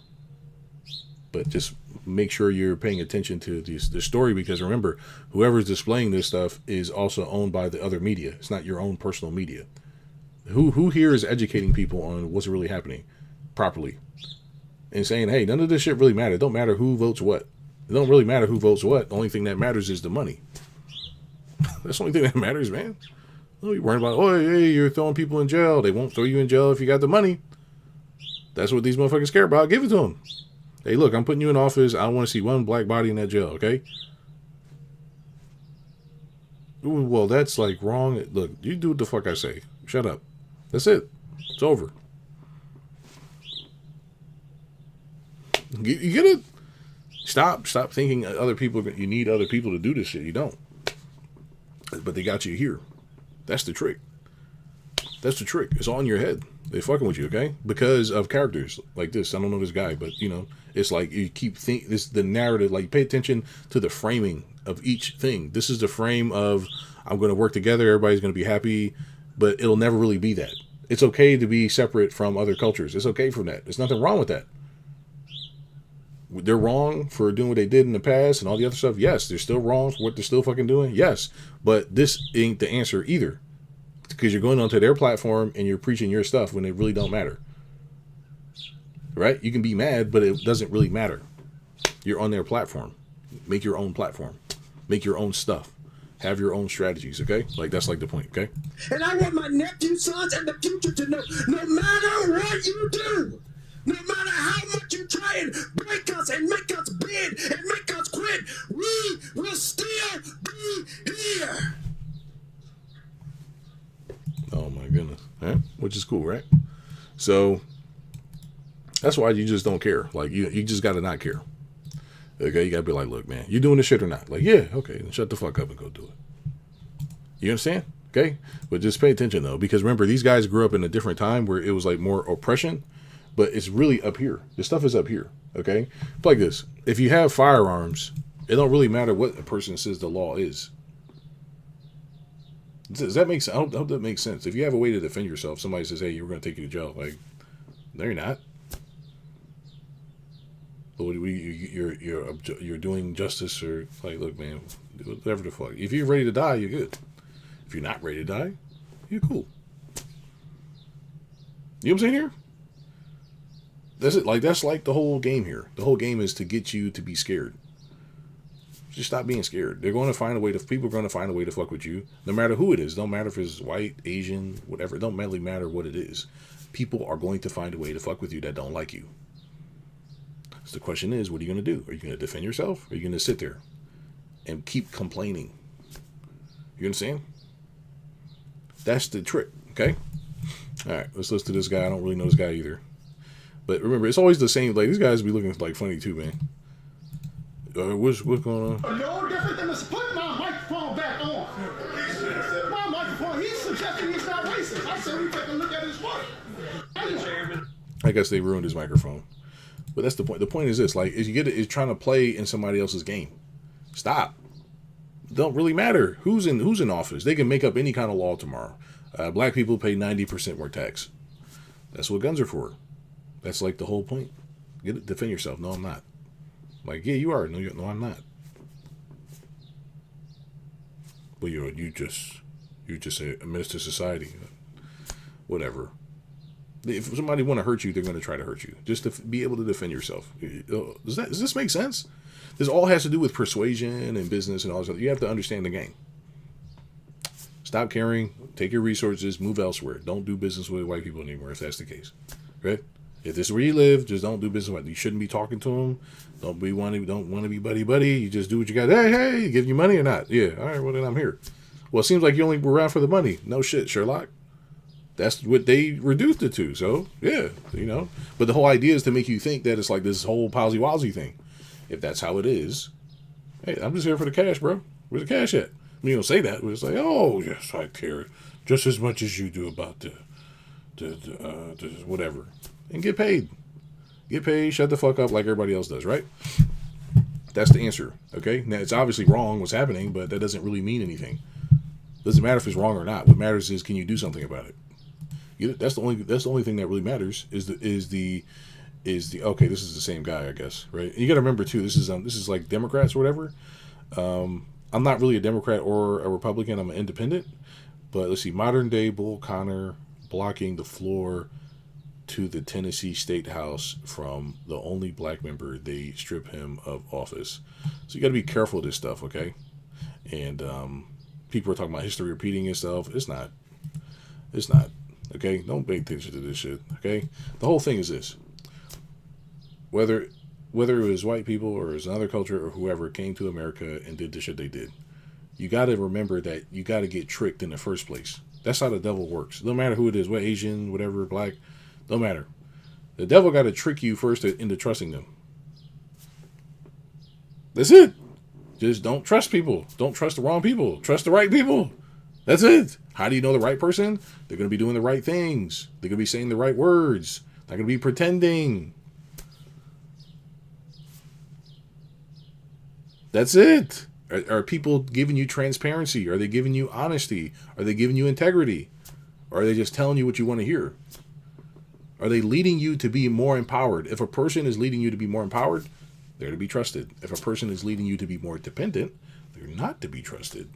But just make sure you're paying attention to the story, because remember, whoever's displaying this stuff is also owned by the other media. It's not your own personal media. Who here is educating people on what's really happening properly and saying, hey, none of this shit really matters. It don't matter who votes what. It don't really matter who votes what. The only thing that matters is the money. That's the only thing that matters, man. Don't be worrying about, oh, hey, you're throwing people in jail. They won't throw you in jail if you got the money. That's what these motherfuckers care about. Give it to them. Hey, look, I'm putting you in office. I don't want to see one black body in that jail, okay? Ooh, well, that's like wrong. Look, you do what the fuck I say. Shut up. That's it. It's over. You get it? Stop thinking other people, you need other people to do this shit. You don't. But they got you here. That's the trick. That's the trick. It's all in your head. They fucking with you, okay? Because of characters like this. I don't know this guy, but you know, it's like you keep this the narrative. Like pay attention to the framing of each thing. This is the frame of I'm going to work together. Everybody's going to be happy, but it'll never really be that. It's okay to be separate from other cultures. It's okay from that. There's nothing wrong with that. They're wrong for doing what they did in the past and all the other stuff. Yes, they're still wrong for what they're still fucking doing. Yes, but this ain't the answer either. Because you're going onto their platform and you're preaching your stuff when it really don't matter. Right? You can be mad, but it doesn't really matter. You're on their platform. Make your own platform. Make your own stuff. Have your own strategies, okay? Like, that's like the point, okay? And I want my nephew, sons, and the future to know, no matter what you do, no matter how much you try and break us and make us bend and make us quit, we will still be here. Oh my goodness. Right? Which is cool, right? So that's why you just don't care. Like you just gotta not care. Okay, you gotta be like, look, man, you doing this shit or not? Like, yeah, okay, then shut the fuck up and go do it. You understand? Okay? But just pay attention though, because remember, these guys grew up in a different time where it was like more oppression, but it's really up here. This stuff is up here. Okay? It's like this. If you have firearms, it don't really matter what a person says the law is. Does that make sense? I hope that makes sense. If you have a way to defend yourself, somebody says, hey, we're going to take you to jail. Like, no, you're not. But you're doing justice or, like, look, man, whatever the fuck. If you're ready to die, you're good. If you're not ready to die, you're cool. You know what I'm saying here? That's it. Like, that's like the whole game here. The whole game is to get you to be scared. Just stop being scared. They're going to find a way to, people are going to find a way to fuck with you, no matter who it is. Don't matter if it's white, Asian, whatever. It don't really matter what it is. People are going to find a way to fuck with you that don't like you. So the question is, what are you going to do? Are you going to defend yourself? Or are you going to sit there and keep complaining? You understand? That's the trick, okay? All right, let's listen to this guy. I don't really know this guy either. But remember, it's always the same. Like, these guys be looking like funny too, man. What's going on? No different than to put my microphone back on. My microphone, he's suggesting he's not racist. I said we take a look at his work. I guess they ruined his microphone. But that's the point. The point is this, like, is you get it, is trying to play in somebody else's game. Stop. Don't really matter who's in office. They can make up any kind of law tomorrow. Black people pay 90% more tax. That's what guns are for. That's like the whole point. Get it, defend yourself. No, I'm not. Like, yeah, you are. No, no, I'm not. But you just a menace to society. Whatever. If somebody want to hurt you, they're going to try to hurt you. Just to be able to defend yourself. Does this make sense? This all has to do with persuasion and business and all this stuff. You have to understand the game. Stop caring. Take your resources. Move elsewhere. Don't do business with white people anymore if that's the case. Right? If this is where you live, just don't do business with them. You shouldn't be talking to them. Don't want to be buddy. You just do what you got. Hey, give you money or not? Yeah. All right. Well, then I'm here. Well, it seems like you only were around for the money. No shit, Sherlock. That's what they reduced it to. So yeah, you know. But the whole idea is to make you think that it's like this whole palsy-walsy thing. If that's how it is, hey, I'm just here for the cash, bro. Where's the cash at? I mean, you don't say that. It's like, oh yes, I care just as much as you do about the whatever. And get paid. Get paid, shut the fuck up like everybody else does, right? That's the answer, okay? Now, it's obviously wrong what's happening, but that doesn't really mean anything. Doesn't matter if it's wrong or not. What matters is, can you do something about it? That's the only thing that really matters is the okay, this is the same guy, I guess, right? And you got to remember too, this is like Democrats or whatever. I'm not really a Democrat or a Republican. I'm an independent. But let's see, modern day Bull Connor blocking the floor to the Tennessee State House from the only black member. They strip him of office. So you got to be careful of this stuff, okay? And people are talking about history repeating itself. It's not. Okay? Don't pay attention to this shit, okay? The whole thing is this. Whether it was white people or it was another culture or whoever came to America and did the shit they did, you got to remember that you got to get tricked in the first place. That's how the devil works. No matter who it is, what Asian, whatever, black, don't matter. The devil got to trick you first into trusting them. That's it. Just don't trust people. Don't trust the wrong people. Trust the right people. That's it. How do you know the right person? They're going to be doing the right things. They're going to be saying the right words. They're going to be pretending. That's it. Are people giving you transparency? Are they giving you honesty? Are they giving you integrity? Or are they just telling you what you want to hear? Are they leading you to be more empowered? If a person is leading you to be more empowered, they're to be trusted. If a person is leading you to be more dependent, they're not to be trusted.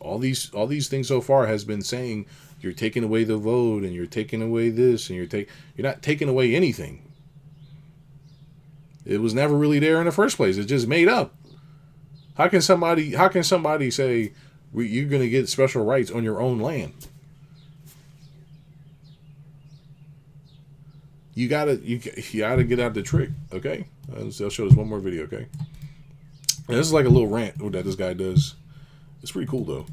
All these things so far has been saying you're taking away the vote and you're taking away this and you're not taking away anything. It was never really there in the first place. It's just made up. How can somebody say you're going to get special rights on your own land? You gotta get out the trick, okay? I'll show this one more video, okay? And this is like a little rant that this guy does. It's pretty cool though.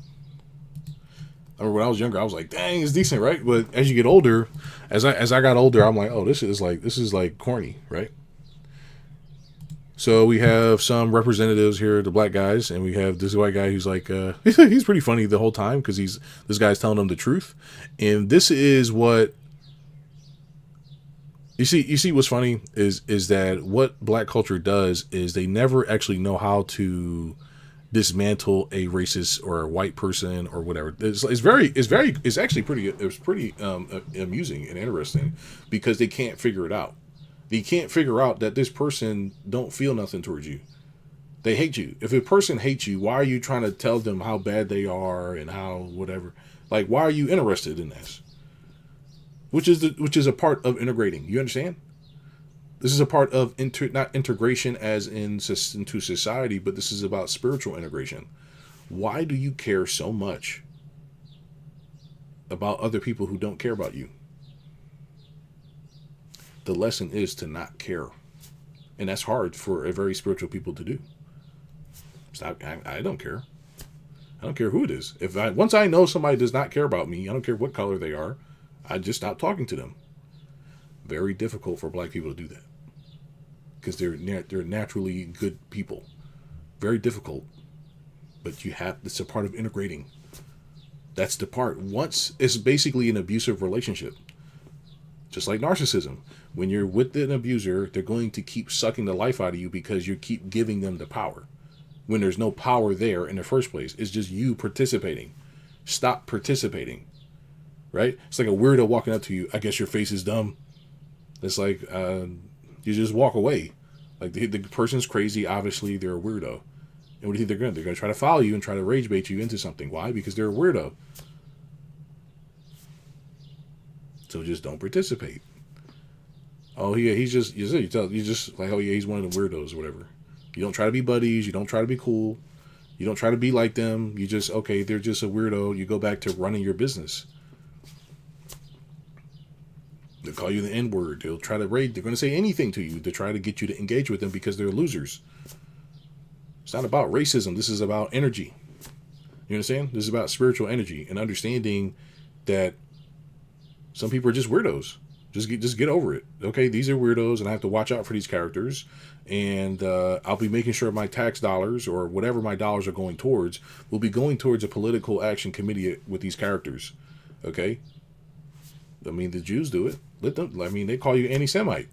I remember when I was younger, I was like, "Dang, it's decent, right?" But as you get older, as I got older, I'm like, "Oh, this is like corny, right?" So we have some representatives here, the black guys, and we have this white guy who's like, he's pretty funny the whole time because this guy's telling them the truth, and this is what you see. What's funny is that what black culture does is they never actually know how to dismantle a racist or a white person or whatever. It's actually pretty amusing and interesting because they can't figure it out. They can't figure out that this person don't feel nothing towards you. They hate you. If a person hates you, why are you trying to tell them how bad they are and how whatever? Like, why are you interested in this? Which is a part of integrating. You understand? This is a part of not integration as into society, but this is about spiritual integration. Why do you care so much about other people who don't care about you? The lesson is to not care. And that's hard for a very spiritual people to do. I don't care. I don't care who it is. Once I know somebody does not care about me, I don't care what color they are, I just stop talking to them. Very difficult for black people to do that. Because they're naturally good people. Very difficult. But it's a part of integrating. That's the part. Once it's basically an abusive relationship. Just like narcissism. When you're with an abuser, they're going to keep sucking the life out of you because you keep giving them the power. When there's no power there in the first place. It's just you participating. Stop participating. Right? It's like a weirdo walking up to you. I guess your face is dumb. It's like you just walk away. Like the person's crazy. Obviously, they're a weirdo. And what do you think they're going to do? They're going to try to follow you and try to rage bait you into something. Why? Because they're a weirdo. So just don't participate. Oh yeah, he's just you just like, oh yeah, he's one of the weirdos or whatever. You don't try to be buddies. You don't try to be cool. You don't try to be like them. You just, okay, they're just a weirdo. You go back to running your business. They'll call you the N-word. They'll try to raid. They're going to say anything to you to try to get you to engage with them because they're losers. It's not about racism. This is about energy. You understand? This is about spiritual energy and understanding that some people are just weirdos. Just get over it. Okay, these are weirdos, and I have to watch out for these characters. And I'll be making sure my tax dollars or whatever my dollars are going towards will be going towards a political action committee with these characters. Okay? I mean, the Jews do it. Let them. I mean, they call you anti-Semite.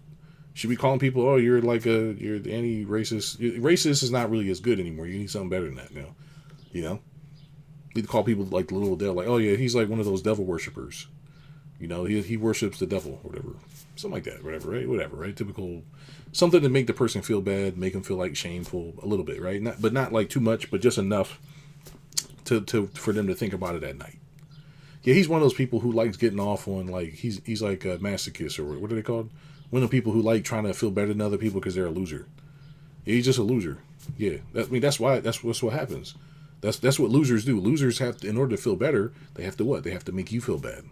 Should be calling people, oh, you're the anti-racist. Racist is not really as good anymore. You need something better than that now. You know? You call people like the little devil, like, oh yeah, he's like one of those devil worshippers. You know, he worships the devil, or whatever. Something like that, whatever, right? Whatever, right? Typical, something to make the person feel bad, make them feel like shameful a little bit, right? Not like too much, but just enough for them to think about it at night. Yeah, he's one of those people who likes getting off on, like, he's like a masochist, or what are they called? One of the people who like trying to feel better than other people because they're a loser. Yeah, he's just a loser. Yeah, that's what happens. That's what losers do. Losers have to, in order to feel better, they have to what? They have to make you feel bad.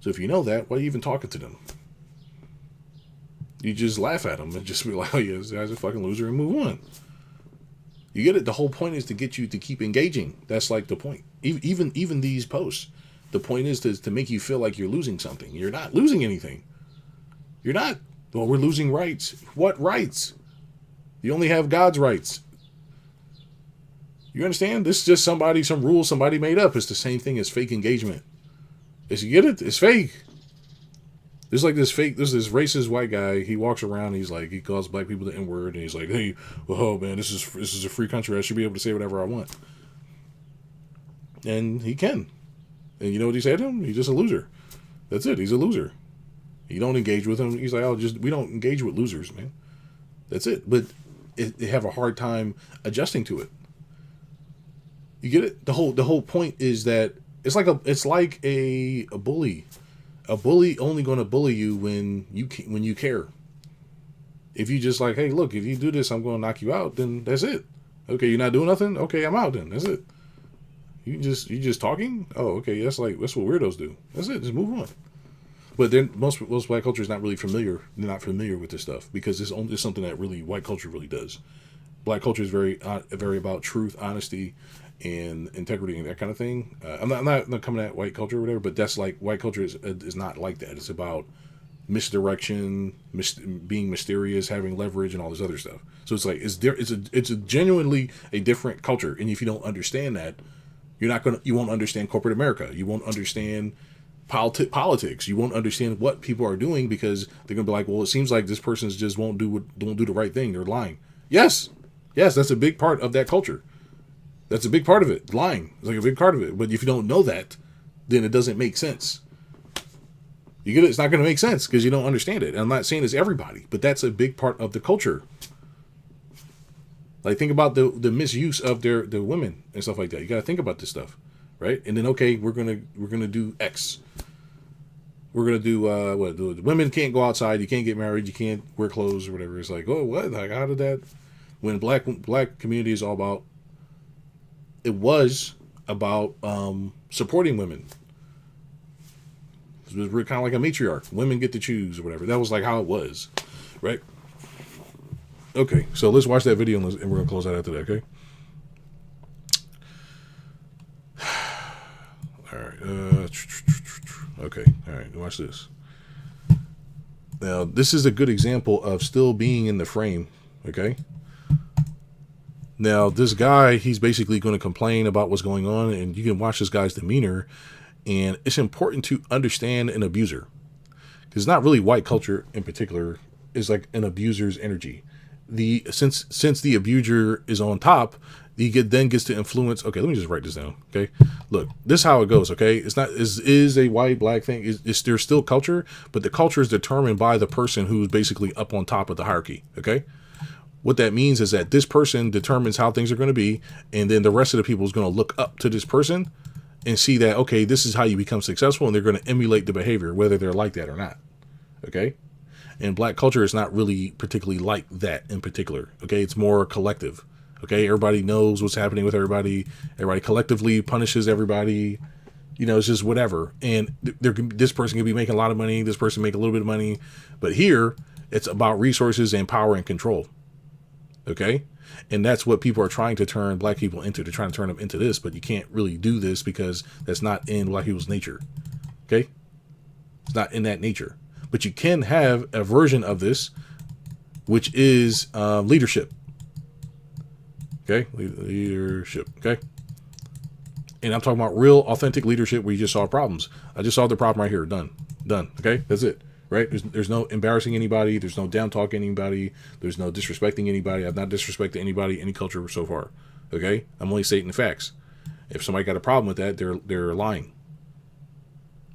So if you know that, why are you even talking to them? You just laugh at them and just be like, oh yeah, this guy's a fucking loser, and move on. You get it? The whole point is to get you to keep engaging. That's like the point. Even these posts, the point is to make you feel like you're losing something. You're not losing anything. You're not. Well, we're losing rights. What rights? You only have God's rights. You understand? This is just some rules somebody made up. It's the same thing as fake engagement. You get it? It's fake. There's this racist white guy. He walks around. He's like, he calls black people the N-word, and he's like, hey, oh man, this is a free country. I should be able to say whatever I want. And he can. And you know what he said to him? He's just a loser. That's it. He's a loser. You don't engage with him. He's like, we don't engage with losers, man. That's it. But they have a hard time adjusting to it. You get it? The whole point is that it's like a bully. A bully only going to bully you when you care. If you just like, hey, look, if you do this, I'm going to knock you out. Then that's it. Okay, you're not doing nothing. Okay, I'm out. Then that's it. You just talking. Oh, okay, that's what weirdos do. That's it. Just move on. But then most black culture is not really familiar. They're not familiar with this stuff because it's something that really white culture really does. Black culture is very about truth, honesty, and integrity and that kind of thing. I'm not coming at white culture or whatever, but that's like white culture is not like that. It's about misdirection, being mysterious, having leverage, and all this other stuff. So it's like it's a genuinely a different culture. And if you don't understand that, you won't understand corporate America. You won't understand politics. You won't understand what people are doing because they're gonna be like, well, it seems like this person just won't do the right thing. They're lying. Yes, that's a big part of that culture. That's a big part of it. Lying is like a big part of it. But if you don't know that, then it doesn't make sense. You get it? It's not going to make sense because you don't understand it. And I'm not saying it's everybody, but that's a big part of the culture. Like think about the misuse of the women and stuff like that. You got to think about this stuff, right? And then okay, we're gonna do X. We're gonna do what? The women can't go outside. You can't get married. You can't wear clothes or whatever. It's like, oh, what? Like how did that? When black community is all about. It was about supporting women. It was kind of like a matriarch. Women get to choose or whatever. That was like how it was, right? Okay, so let's watch that video and we're going to close out after that, okay? All right. Okay, all right, watch this. Now, this is a good example of still being in the frame, okay? Now, this guy, he's basically going to complain about what's going on, and you can watch this guy's demeanor, and it's important to understand an abuser. Because it's not really white culture in particular, it's like an abuser's energy. Since the abuser is on top, he then gets to influence. Okay, let me just write this down, okay? Look, this is how it goes, okay? It's not is a white, black thing. There's still culture, but the culture is determined by the person who's basically up on top of the hierarchy, okay? What that means is that this person determines how things are going to be, and then the rest of the people is going to look up to this person and see that, okay, this is how you become successful, and they're going to emulate the behavior, whether they're like that or not, okay? And black culture is not really particularly like that in particular, okay? It's more collective, okay? Everybody knows what's happening with everybody. Everybody collectively punishes everybody. You know, it's just whatever. And this person can be making a lot of money, this person make a little bit of money, but here it's about resources and power and control. Okay. And that's what people are trying to turn black people into. They're trying to turn them into this, but you can't really do this because that's not in black people's nature. Okay. It's not in that nature, but you can have a version of this, which is leadership. Okay. Leadership. Okay. And I'm talking about real authentic leadership where you just solve problems. I just solved the problem right here. Done. Okay. That's it. Right? There's no embarrassing anybody. There's no down talking anybody. There's no disrespecting anybody. I've not disrespected anybody, any culture so far. Okay? I'm only stating the facts. If somebody got a problem with that, they're lying.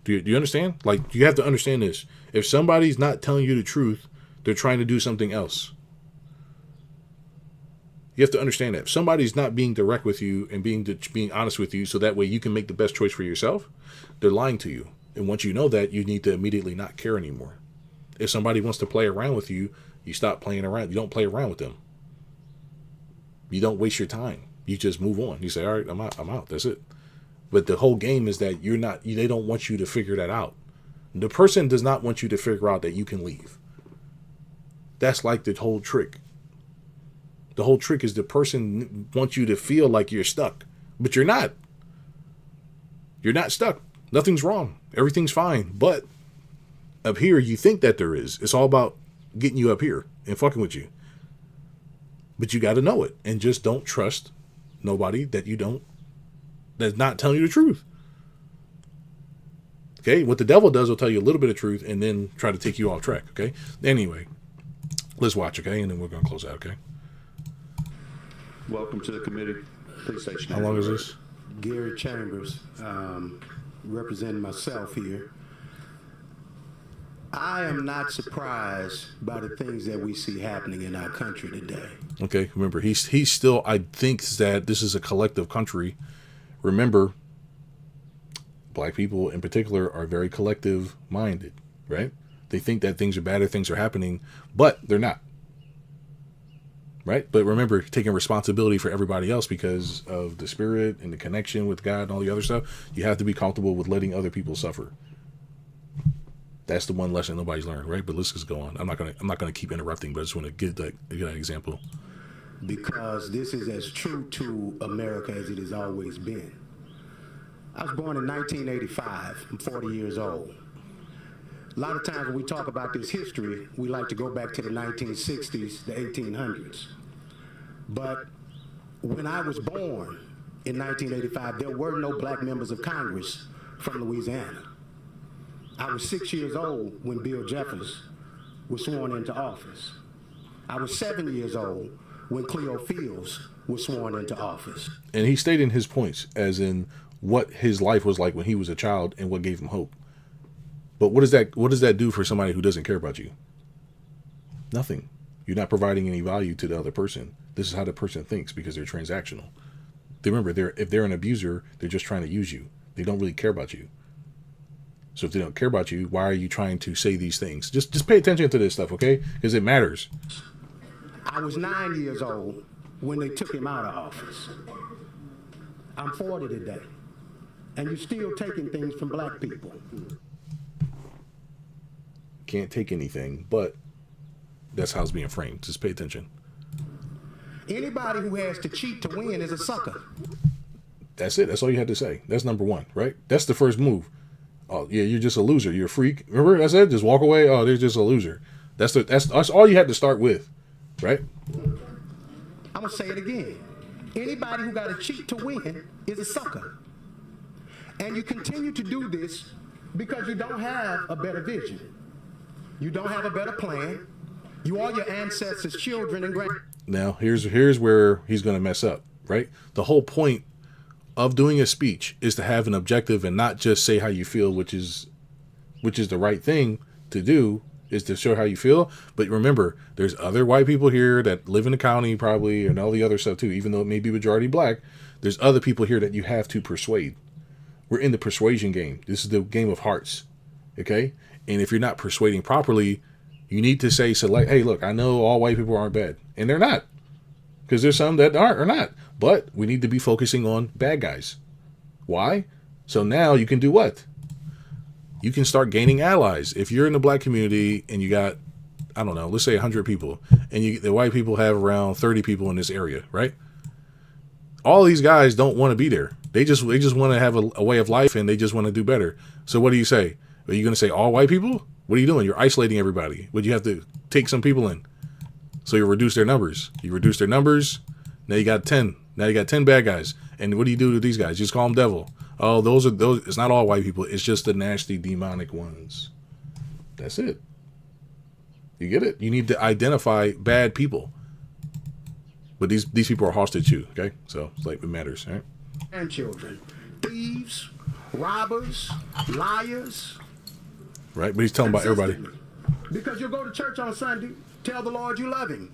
Do you understand? Like, you have to understand this. If somebody's not telling you the truth, they're trying to do something else. You have to understand that. If somebody's not being direct with you and being honest with you so that way you can make the best choice for yourself, they're lying to you. And once you know that, you need to immediately not care anymore. If somebody wants to play around with you, you stop playing around. You don't play around with them. You don't waste your time. You just move on. You say, all right, I'm out. That's it. But the whole game is that they don't want you to figure that out. The person does not want you to figure out that you can leave. That's like the whole trick. The whole trick is the person wants you to feel like you're stuck, but you're not. You're not stuck. Nothing's wrong. Everything's fine. But up here, you think that there is. It's all about getting you up here and fucking with you. But you got to know it. And just don't trust nobody that's not telling you the truth. Okay, what the devil does will tell you a little bit of truth and then try to take you off track. Okay, anyway, let's watch. Okay, and then we're gonna close out. Okay. Welcome to the committee. Please state your How name. long is this? Gary Chambers, representing myself here. I am not surprised by the things that we see happening in our country today. Okay, remember he's still. I think that this is a collective country. Remember, black people in particular are very collective minded, right? They think that things are bad or things are happening, but they're not. Right? But remember, taking responsibility for everybody else because of the spirit and the connection with God and all the other stuff, you have to be comfortable with letting other people suffer. That's the one lesson nobody's learned, right? But let's just go on. I'm not gonna keep interrupting, but I just want to give that example. Because this is as true to America as it has always been. I was born in 1985. I'm 40 years old. A lot of times when we talk about this history, we like to go back to the 1960s, the 1800s. But when I was born in 1985, there were no black members of Congress from Louisiana. I was 6 years old when Bill Jefferson was sworn into office. I was 7 years old when Cleo Fields was sworn into office. And he stated his points as in what his life was like when he was a child and what gave him hope. But what does that do for somebody who doesn't care about you? Nothing. You're not providing any value to the other person. This is how the person thinks because they're transactional. Remember, if they're an abuser, they're just trying to use you. They don't really care about you. So if they don't care about you, why are you trying to say these things? Just pay attention to this stuff, okay? Because it matters. I was 9 years old when they took him out of office. I'm 40 today. And you're still taking things from black people. Can't take anything, but that's how it's being framed. Just pay attention. Anybody who has to cheat to win is a sucker. That's it. That's all you had to say. That's number one, right? That's the first move. Oh yeah, you're just a loser. You're a freak. Remember I said just walk away. Oh, they're just a loser. That's all you had to start with, right? I'm gonna say it again. Anybody who got to cheat to win is a sucker. And you continue to do this because you don't have a better vision. You don't have a better plan. You are your ancestors' children and grand. Now, here's where he's going to mess up, right? The whole point of doing a speech is to have an objective and not just say how you feel, which is the right thing to do, is to show how you feel. But remember, there's other white people here that live in the county probably and all the other stuff too, even though it may be majority black. There's other people here that you have to persuade. We're in the persuasion game. This is the game of hearts, okay? And if you're not persuading properly, you need to say, select, hey, look, I know all white people aren't bad. And they're not. Because there's some that aren't or not. But we need to be focusing on bad guys. Why? So now you can do what? You can start gaining allies. If you're in the black community and you got, I don't know, let's say 100 people. And the white people have around 30 people in this area, right? All these guys don't want to be there. They just want to have a way of life and they just want to do better. So what do you say? Are you going to say all white people? What are you doing? You're isolating everybody. But you have to take some people in. So you reduce their numbers. You reduce their numbers. Now you got 10. Now you got 10 bad guys. And what do you do to these guys? You just call them devil. Oh, those. It's not all white people. It's just the nasty demonic ones. That's it. You get it? You need to identify bad people. But these people are hostage too. Okay, so it's like it matters, right? Grandchildren, thieves, robbers, liars. Right, but he's telling about everybody. Because you'll go to church on Sunday, tell the Lord you love him.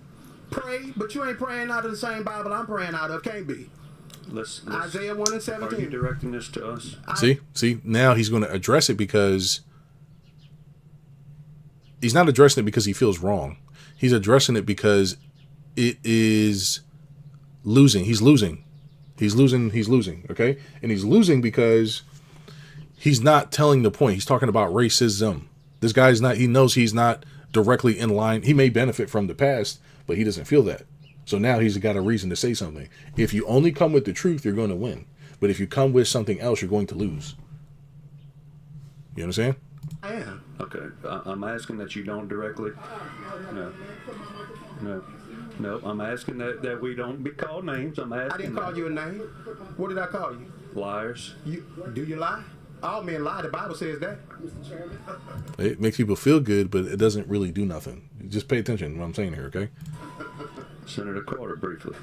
Pray, but you ain't praying out of the same Bible I'm praying out of. Can't be. Let's Isaiah 1 and 17. Are you directing this to us? See, now he's going to address it because he's not addressing it because he feels wrong. He's addressing it because it is losing. He's losing. Okay? And he's losing because he's not telling the point. He's talking about racism. This guy's not, he knows he's not directly in line. He may benefit from the past, but he doesn't feel that. So now he's got a reason to say something. If you only come with the truth, you're going to win. But if you come with something else, you're going to lose. You understand? I am. Okay. I'm asking that you don't directly. No. No, I'm asking that we don't be called names. I'm asking. I didn't call you a name. What did I call you? Liars. Do you lie? All men lie. The Bible says that. It makes people feel good, but it doesn't really do nothing. Just pay attention to what I'm saying here, okay? Senator Carter, briefly.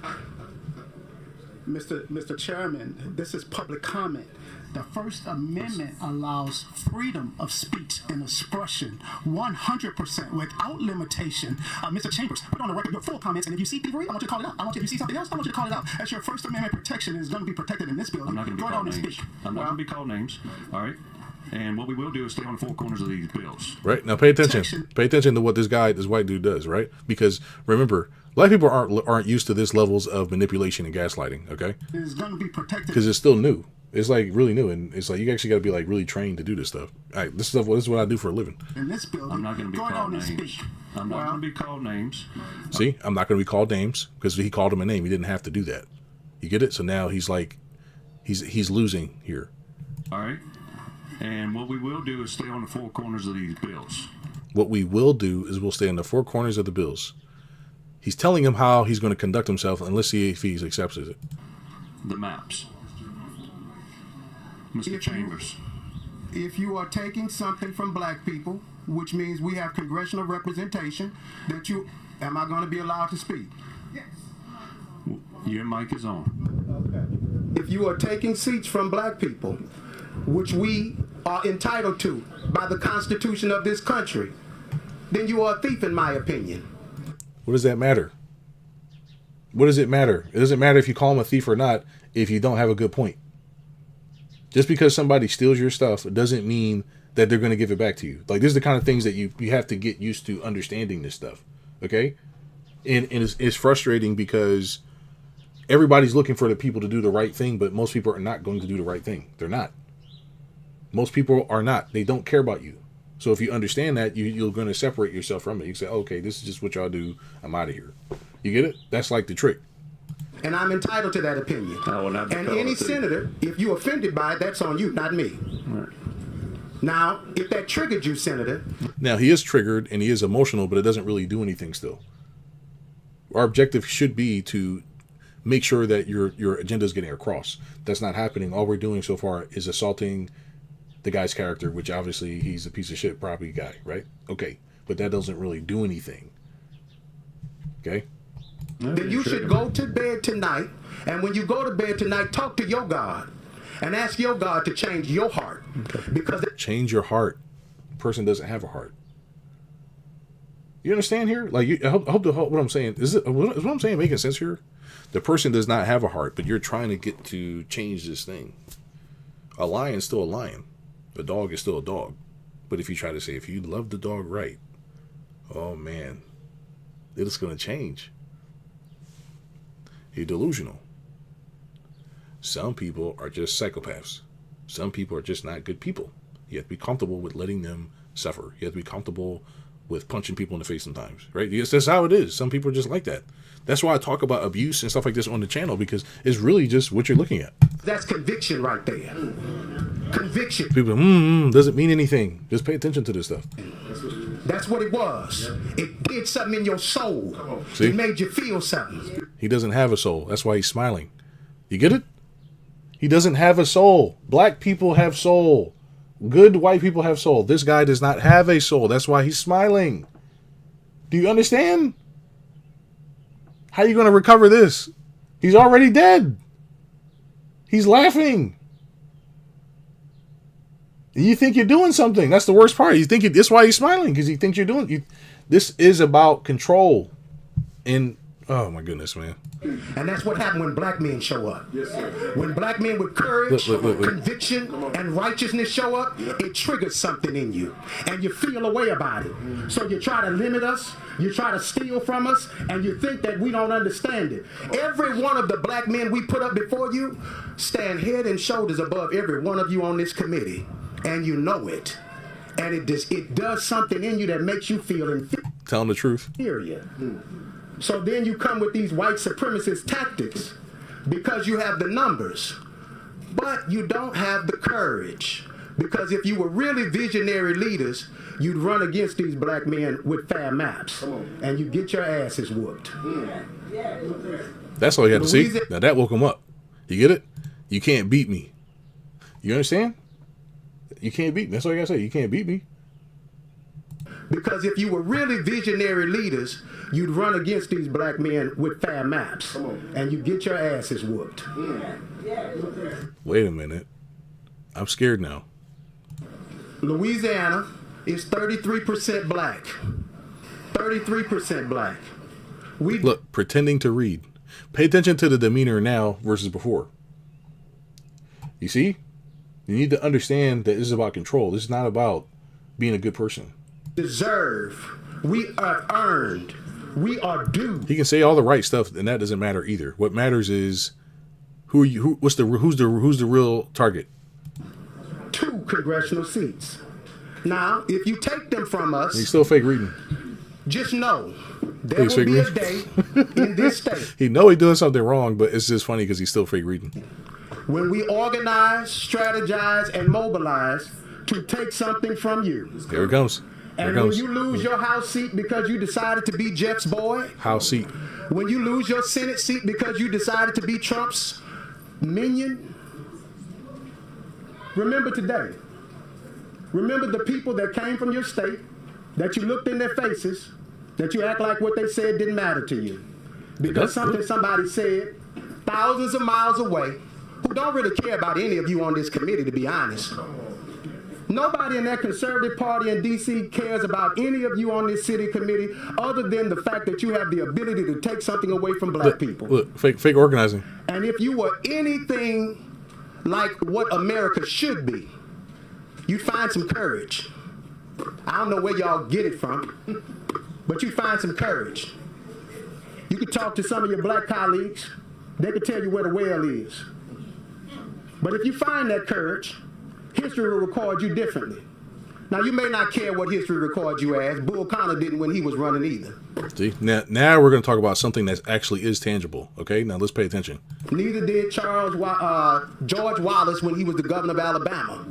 Mr. Chairman, this is public comment. The First Amendment allows freedom of speech and expression 100% without limitation. Mr. Chambers, put on the record your full comments, and if you see thievery, I want you to call it out. I want you, if you see something else, I want you to call it out. That's your First Amendment protection is going to be protected in this building. I'm not going to be called names. I'm not going to be called names. All right. And what we will do is stay on the four corners of these bills. Right. Now pay attention. Pay attention to what this white dude does, right? Because remember, black people aren't used to this levels of manipulation and gaslighting, okay? It's going to be protected. Because it's still new. It's like really new, and it's like you actually got to be like really trained to do this stuff. All right, this is what I do for a living. In this building, I'm not going to be called names. I'm not going to be called names. See, I'm not going to be called names because he called him a name. He didn't have to do that. You get it? So now he's like, he's losing here. All right. And what we will do is stay on the four corners of these bills. What we will do is we'll stay in the four corners of the bills. He's telling him how he's going to conduct himself, and let's see if he accepts it. The maps. Mr. Chambers. If you are taking something from black people, which means we have congressional representation, am I going to be allowed to speak? Yes. Your mic is on. If you are taking seats from black people, which we are entitled to by the Constitution of this country, then you are a thief in my opinion. What does that matter? What does it matter? It doesn't matter if you call him a thief or not if you don't have a good point. Just because somebody steals your stuff doesn't mean that they're going to give it back to you. Like, this is the kind of things that you have to get used to understanding this stuff. Okay? And it's frustrating because everybody's looking for the people to do the right thing, but most people are not going to do the right thing. They're not. Most people are not. They don't care about you. So if you understand that, you're going to separate yourself from it. You say, okay, this is just what y'all do. I'm out of here. You get it? That's like the trick. And I'm entitled to that opinion. And any senator, if you offended by it, that's on you, not me. Right. Now, if that triggered you, Senator. Now, he is triggered and he is emotional, but it doesn't really do anything still. Our objective should be to make sure that your agenda is getting across. That's not happening. All we're doing so far is assaulting the guy's character, which obviously he's a piece of shit property guy, right? Okay. But that doesn't really do anything. Okay? Then you should go to bed tonight, and when you go to bed tonight, talk to your God and ask your God to change your heart. Because change your heart. Person doesn't have a heart. You understand here? Like, I hope what I'm saying is what I'm saying making sense here. The person does not have a heart, but you're trying to get to change this thing. A lion's still a lion. A dog is still a dog. But if you try to say, if you love the dog right, oh man, it's going to change. You're delusional. Some people are just psychopaths. Some people are just not good people. You have to be comfortable with letting them suffer. You have to be comfortable with punching people in the face sometimes, right? Yes, that's how it is. Some people are just like that. That's why I talk about abuse and stuff like this on the channel, because it's really just what you're looking at. that's conviction right there. Conviction. People, doesn't mean anything. Just pay attention to this stuff. That's what it was. It did something in your soul. See? It made you feel something. He doesn't have a soul. That's why he's smiling. You get it? He doesn't have a soul. Black people have soul. Good white people have soul. This guy does not have a soul. That's why he's smiling. Do you understand? How are you going to recover this? He's already dead. He's laughing. You think you're doing something. That's the worst part. You think that's why he's smiling, because he thinks you're doing. This is about control. And oh my goodness, man. And that's what happened when black men show up. Yes, sir. When black men with courage, conviction, and righteousness show up, it triggers something in you. And you feel a way about it. So you try to limit us, you try to steal from us, and you think that we don't understand it. Every one of the black men we put up before you stand head and shoulders above every one of you on this committee. And you know it. And it does something in you that makes you feel inferior. Telling the truth. So then you come with these white supremacist tactics because you have the numbers, but you don't have the courage. Because if you were really visionary leaders, you'd run against these black men with fair maps, and you'd get your asses whooped. That's all you had to see. Louisiana- Now that woke him up. You get it? You can't beat me. You understand? You can't beat me. That's all you gotta say. You can't beat me. Because if you were really visionary leaders, you'd run against these black men with fair maps, and you'd get your asses whooped. Wait a minute. I'm scared now. Louisiana is 33% black. 33% black. We Look, pretending to read. Pay attention to the demeanor now versus before. You see? You need to understand that this is about control. This is not about being a good person. deserve. We are earned. We are due. He can say all the right stuff, and that doesn't matter either. What matters is who's the real target. 2 congressional seats. Now, if you take them from us, He's still fake reading. just know there He's will fake be a reading. day in this state He know he's doing something wrong, but it's just funny because he's still fake reading. when we organize, strategize, and mobilize to take something from you. Here it comes. Here it And when comes. you lose your House seat because you decided to be Jeff's boy, House seat. when you lose your Senate seat because you decided to be Trump's minion, remember today. Remember the people that came from your state, that you looked in their faces, that you act like what they said didn't matter to you. Because something somebody said thousands of miles away, who don't really care about any of you on this committee, to be honest. Nobody in that conservative party in D.C. cares about any of you on this city committee other than the fact that you have the ability to take something away from black people. Look, fake organizing. And if you were anything like what America should be, you'd find some courage. I don't know where y'all get it from, but you'd find some courage. You could talk to some of your black colleagues. They could tell you where the well is. But if you find that courage, history will record you differently. Now, you may not care what history records you as. Bull Connor didn't when he was running either. See, now we're going to talk about something that actually is tangible. Okay, now let's pay attention. Neither did George Wallace when he was the governor of Alabama.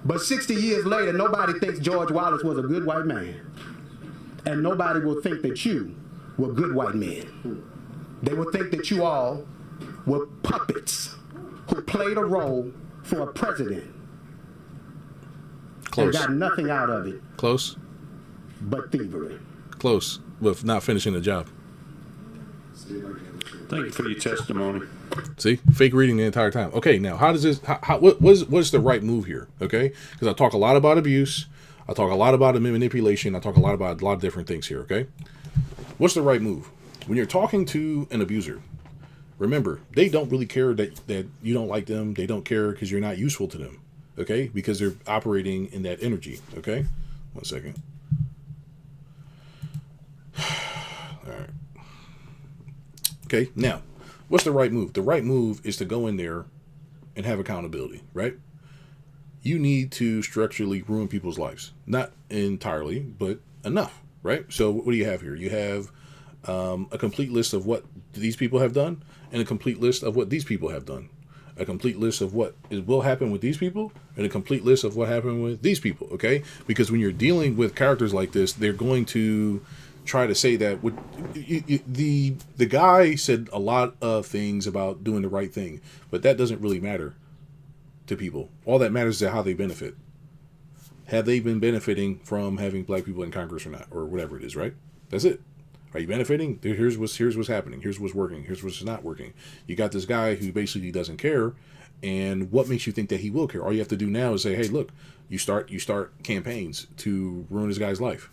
But 60 years later, nobody thinks George Wallace was a good white man. And nobody will think that you were good white men. They will think that you all were puppets who played a role for a president Close. and got nothing out of it Close. but thievery. Close. With not finishing the job. Thank you for your testimony. See, fake reading the entire time. Okay, now how does this? What's the right move here? Okay, because I talk a lot about abuse, I talk a lot about manipulation, I talk a lot about a lot of different things here. Okay, what's the right move when you're talking to an abuser? Remember, they don't really care that you don't like them. They don't care because you're not useful to them. Okay, because they're operating in that energy. Okay, 1 second. All right. Okay, now. What's the right move? The right move is to go in there and have accountability, right? You need to structurally ruin people's lives. Not entirely, but enough, right? So what do you have here? You have a complete list of what these people have done and a complete list of what these people have done. A complete list of what will happen with these people and a complete list of what happened with these people, okay? Because when you're dealing with characters like this, they're going to try to say that the guy said a lot of things about doing the right thing, but that doesn't really matter to people. All that matters is how they benefit. Have they been benefiting from having black people in Congress or not, or whatever it is, right? That's it. Are you benefiting? Here's what's happening. Here's what's working. Here's what's not working. You got this guy who basically doesn't care, and what makes you think that he will care? All you have to do now is say, hey, look, you start campaigns to ruin this guy's life.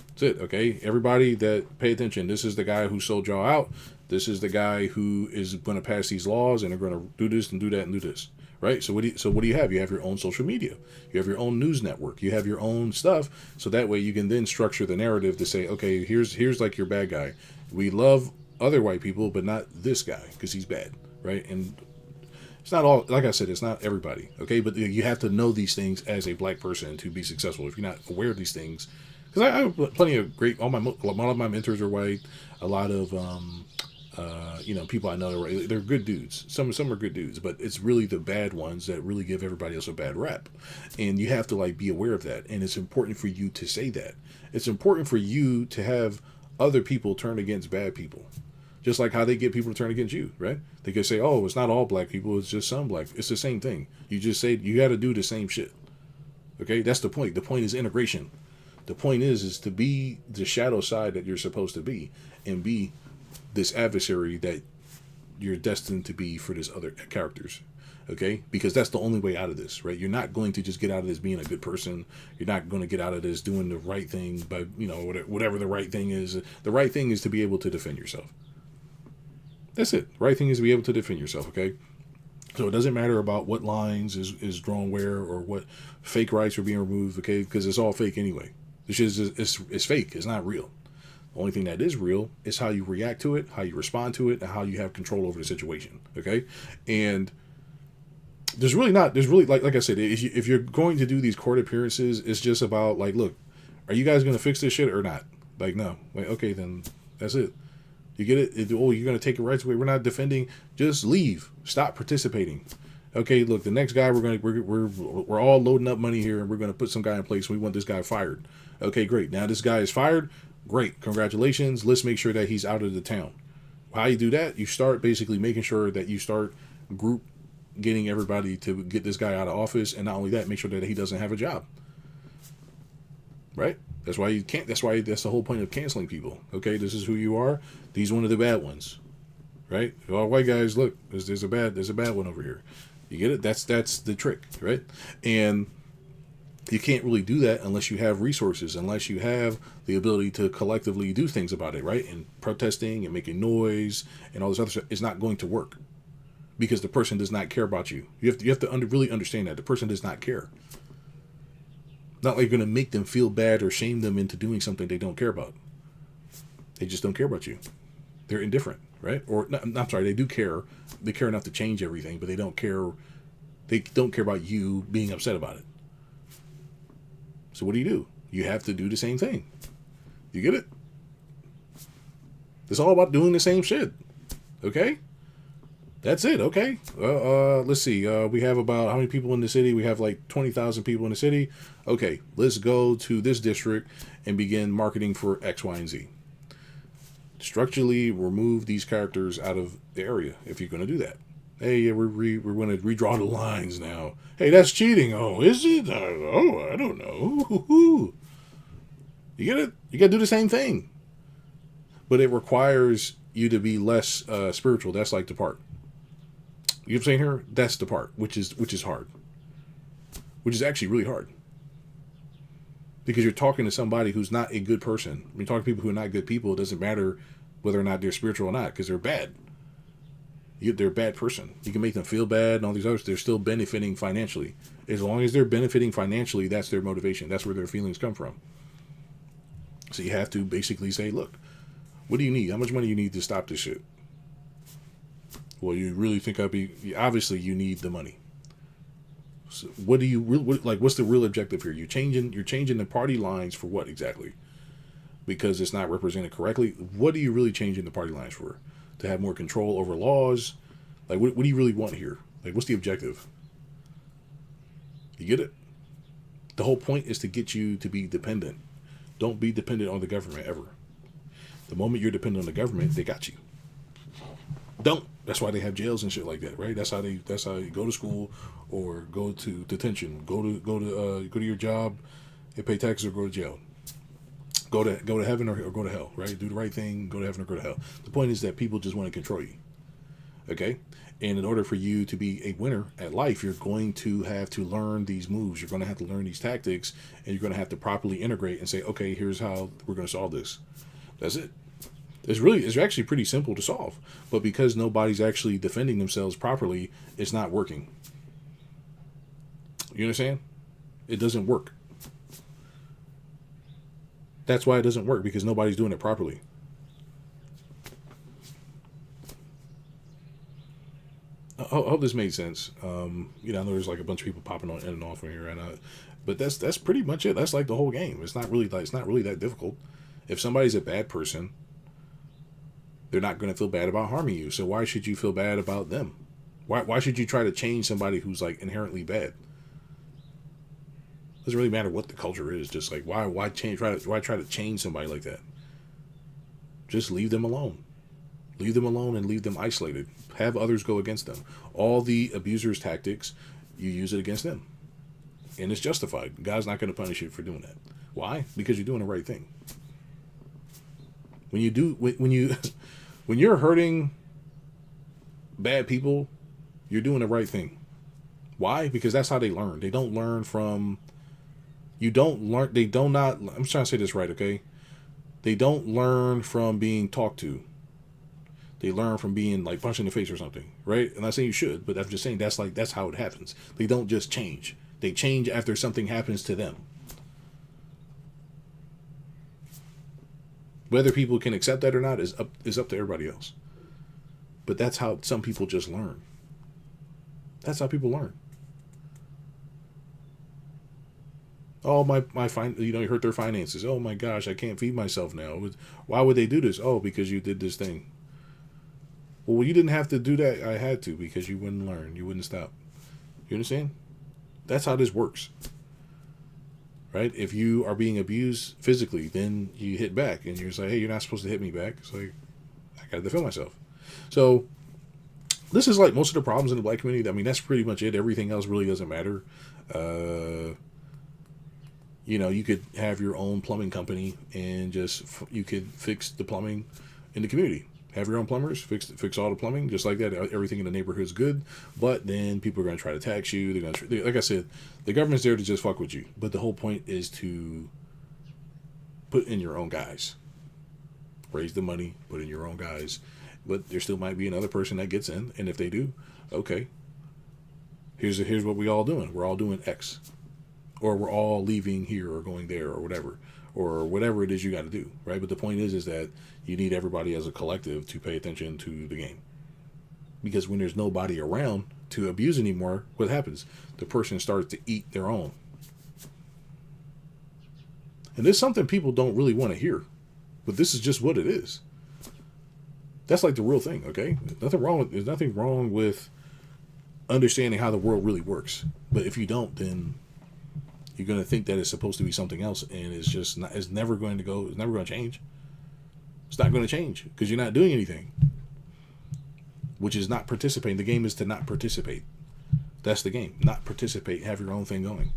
That's it, okay? Everybody that pay attention. This is the guy who sold y'all out. This is the guy who is going to pass these laws and are going to do this and do that and do this, right? So what do you have? You have your own social media. You have your own news network. You have your own stuff. So that way you can then structure the narrative to say, okay, here's like your bad guy. We love other white people, but not this guy because he's bad, right? And it's not all, like I said, it's not everybody, okay? But you have to know these things as a black person to be successful. If you're not aware of these things, because I have plenty of great, a lot of my mentors are white. A lot of People I know, they're good dudes. Some are good dudes, but it's really the bad ones that really give everybody else a bad rap. And you have to like be aware of that. And it's important for you to say that. It's important for you to have other people turn against bad people. Just like how they get people to turn against you, right? They can say, oh, it's not all black people, it's just some black. It's the same thing. You just say you got to do the same shit. Okay, that's the point. The point is integration. The point is to be the shadow side that you're supposed to be, and be this adversary that you're destined to be for this other characters. Okay, because that's the only way out of this, right? You're not going to just get out of this being a good person. You're not going to get out of this doing the right thing by, whatever the right thing is. The right thing is to be able to defend yourself. That's it. The right thing is to be able to defend yourself, okay? So it doesn't matter about what lines is drawn where or what fake rights are being removed, okay? Because it's all fake anyway. This shit is fake. It's not real. The only thing that is real is how you react to it, how you respond to it, and how you have control over the situation, okay? And there's really, like I said, if you're going to do these court appearances, it's just about, like, look, are you guys going to fix this shit or not? Like, no. Like, okay, then that's it. You get it? You're going to take your rights away. We're not defending. Just leave. Stop participating. Okay, look, the next guy we're all loading up money here, and we're going to put some guy in place. We want this guy fired. Okay, great. Now this guy is fired. Great. Congratulations. Let's make sure that he's out of the town. How you do that? You start basically making sure that you start getting everybody to get this guy out of office, and not only that, make sure that he doesn't have a job. Right? That's why you can't. That's the whole point of canceling people. Okay, this is who you are. These one of the bad ones, right? All white guys, look, there's a bad one over here. You get it? That's the trick, right? And you can't really do that unless you have resources, unless you have the ability to collectively do things about it, right? And protesting and making noise and all this other stuff is not going to work because the person does not care about you. You have to really understand that the person does not care. Not like you're going to make them feel bad or shame them into doing something they don't care about. They just don't care about you. They're indifferent, right? Or, no, I'm sorry, they do care. They care enough to change everything, but they don't care. They don't care about you being upset about it. So what do? You have to do the same thing. You get it? It's all about doing the same shit. Okay? That's it. Okay. Let's see. We have about how many people in the city? We have like 20,000 people in the city. Okay. Let's go to this district and begin marketing for X, Y, and Z. Structurally remove these characters out of the area if you're going to do that. Hey, yeah, we're going to redraw the lines now. Hey, that's cheating. Oh, is it? Oh, I don't know. You get it? You got to do the same thing. But it requires you to be less spiritual. That's like the part. You know what I'm saying here? That's the part, which is hard. Which is actually really hard. Because you're talking to somebody who's not a good person. When you're talking to people who are not good people, it doesn't matter whether or not they're spiritual or not, because they're bad. They're a bad person. You can make them feel bad and all these others. They're still benefiting financially. As long as they're benefiting financially, that's their motivation. That's where their feelings come from. So you have to basically say, look, what do you need? How much money do you need to stop this shit? Well, you really think obviously you need the money. So what do you what's the real objective here? You're changing the party lines for what exactly? Because it's not represented correctly. What are you really changing the party lines for? To have more control over laws? Like, what do you really want here? Like, what's the objective? You get it? The whole point is to get you to be dependent. Don't be dependent on the government ever. The moment you're dependent on the government, they got you. Don't. That's why they have jails and shit like that, right? That's how you go to school or go to detention. Go to your job and pay taxes or go to jail. Go to heaven or go to hell, right? Do the right thing, go to heaven or go to hell. The point is that people just want to control you. Okay? And in order for you to be a winner at life, you're going to have to learn these moves. You're going to have to learn these tactics, and you're going to have to properly integrate and say, okay, here's how we're going to solve this. That's it. It's actually pretty simple to solve. But because nobody's actually defending themselves properly, it's not working. You understand? It doesn't work. That's why it doesn't work, because nobody's doing it properly. I hope this made sense. I know there's like a bunch of people popping on in and off from here, but that's pretty much it. That's like the whole game. It's not really that difficult. If somebody's a bad person, they're not going to feel bad about harming you. So why should you feel bad about them? Why should you try to change somebody who's like inherently bad? Doesn't really matter what the culture is. Just like why try to change somebody like that? Just leave them alone. Leave them alone and leave them isolated. Have others go against them. All the abusers' tactics, you use it against them. And it's justified. God's not going to punish you for doing that. Why? Because you're doing the right thing. When you're hurting bad people, you're doing the right thing. Why? Because that's how they learn. They don't learn from, I'm trying to say this right, okay? They don't learn from being talked to. They learn from being like punched in the face or something, right? I'm not saying you should, but I'm just saying that's how it happens. They don't just change. They change after something happens to them. Whether people can accept that or not is up to everybody else. But that's how some people just learn. That's how people learn. Oh, you hurt their finances. Oh my gosh, I can't feed myself now. Why would they do this? Oh, because you did this thing. Well, you didn't have to do that. I had to, because you wouldn't learn. You wouldn't stop. You understand? That's how this works. Right? If you are being abused physically, then you hit back and you're just like, hey, you're not supposed to hit me back. It's like, I got to defend myself. So this is like most of the problems in the black community. I mean, that's pretty much it. Everything else really doesn't matter. You could have your own plumbing company and you could fix the plumbing in the community. Have your own plumbers, fix all the plumbing, just like that. Everything in the neighborhood is good, but then people are going to try to tax you. They're going to, like I said, the government's there to just fuck with you. But the whole point is to put in your own guys. Raise the money, put in your own guys. But there still might be another person that gets in, and if they do, okay. Here's what we all doing. We're all doing X. Or we're all leaving here or going there or whatever it is you got to do, right? But the point is that you need everybody as a collective to pay attention to the game. Because when there's nobody around to abuse anymore, what happens? The person starts to eat their own. And this is something people don't really want to hear, but this is just what it is. That's like the real thing, okay? There's nothing wrong with understanding how the world really works. But if you don't, then you're going to think that it's supposed to be something else, and it's never going to change. It's not going to change because you're not doing anything, which is not participating. The game is to not participate. That's the game. Not participate. Have your own thing going.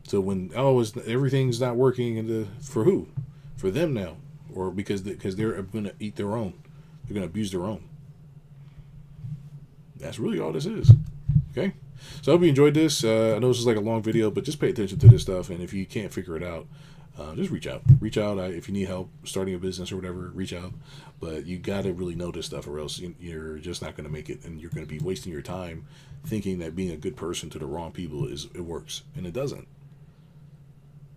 So when everything's not working, for who? For them now, or because they're going to eat their own. They're going to abuse their own. That's really all this is. Okay. So I hope you enjoyed this. I know this is like a long video, but just pay attention to this stuff. And if you can't figure it out, just reach out. Reach out if you need help starting a business or whatever. Reach out. But you got to really know this stuff, or else you're just not going to make it, and you're going to be wasting your time thinking that being a good person to the wrong people it works, and it doesn't.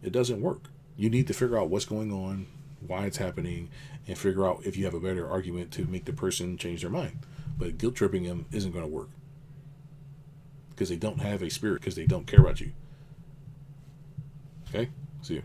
It doesn't work. You need to figure out what's going on, why it's happening, and figure out if you have a better argument to make the person change their mind. But guilt tripping them isn't going to work. Because they don't have a spirit, because they don't care about you. Okay? See you.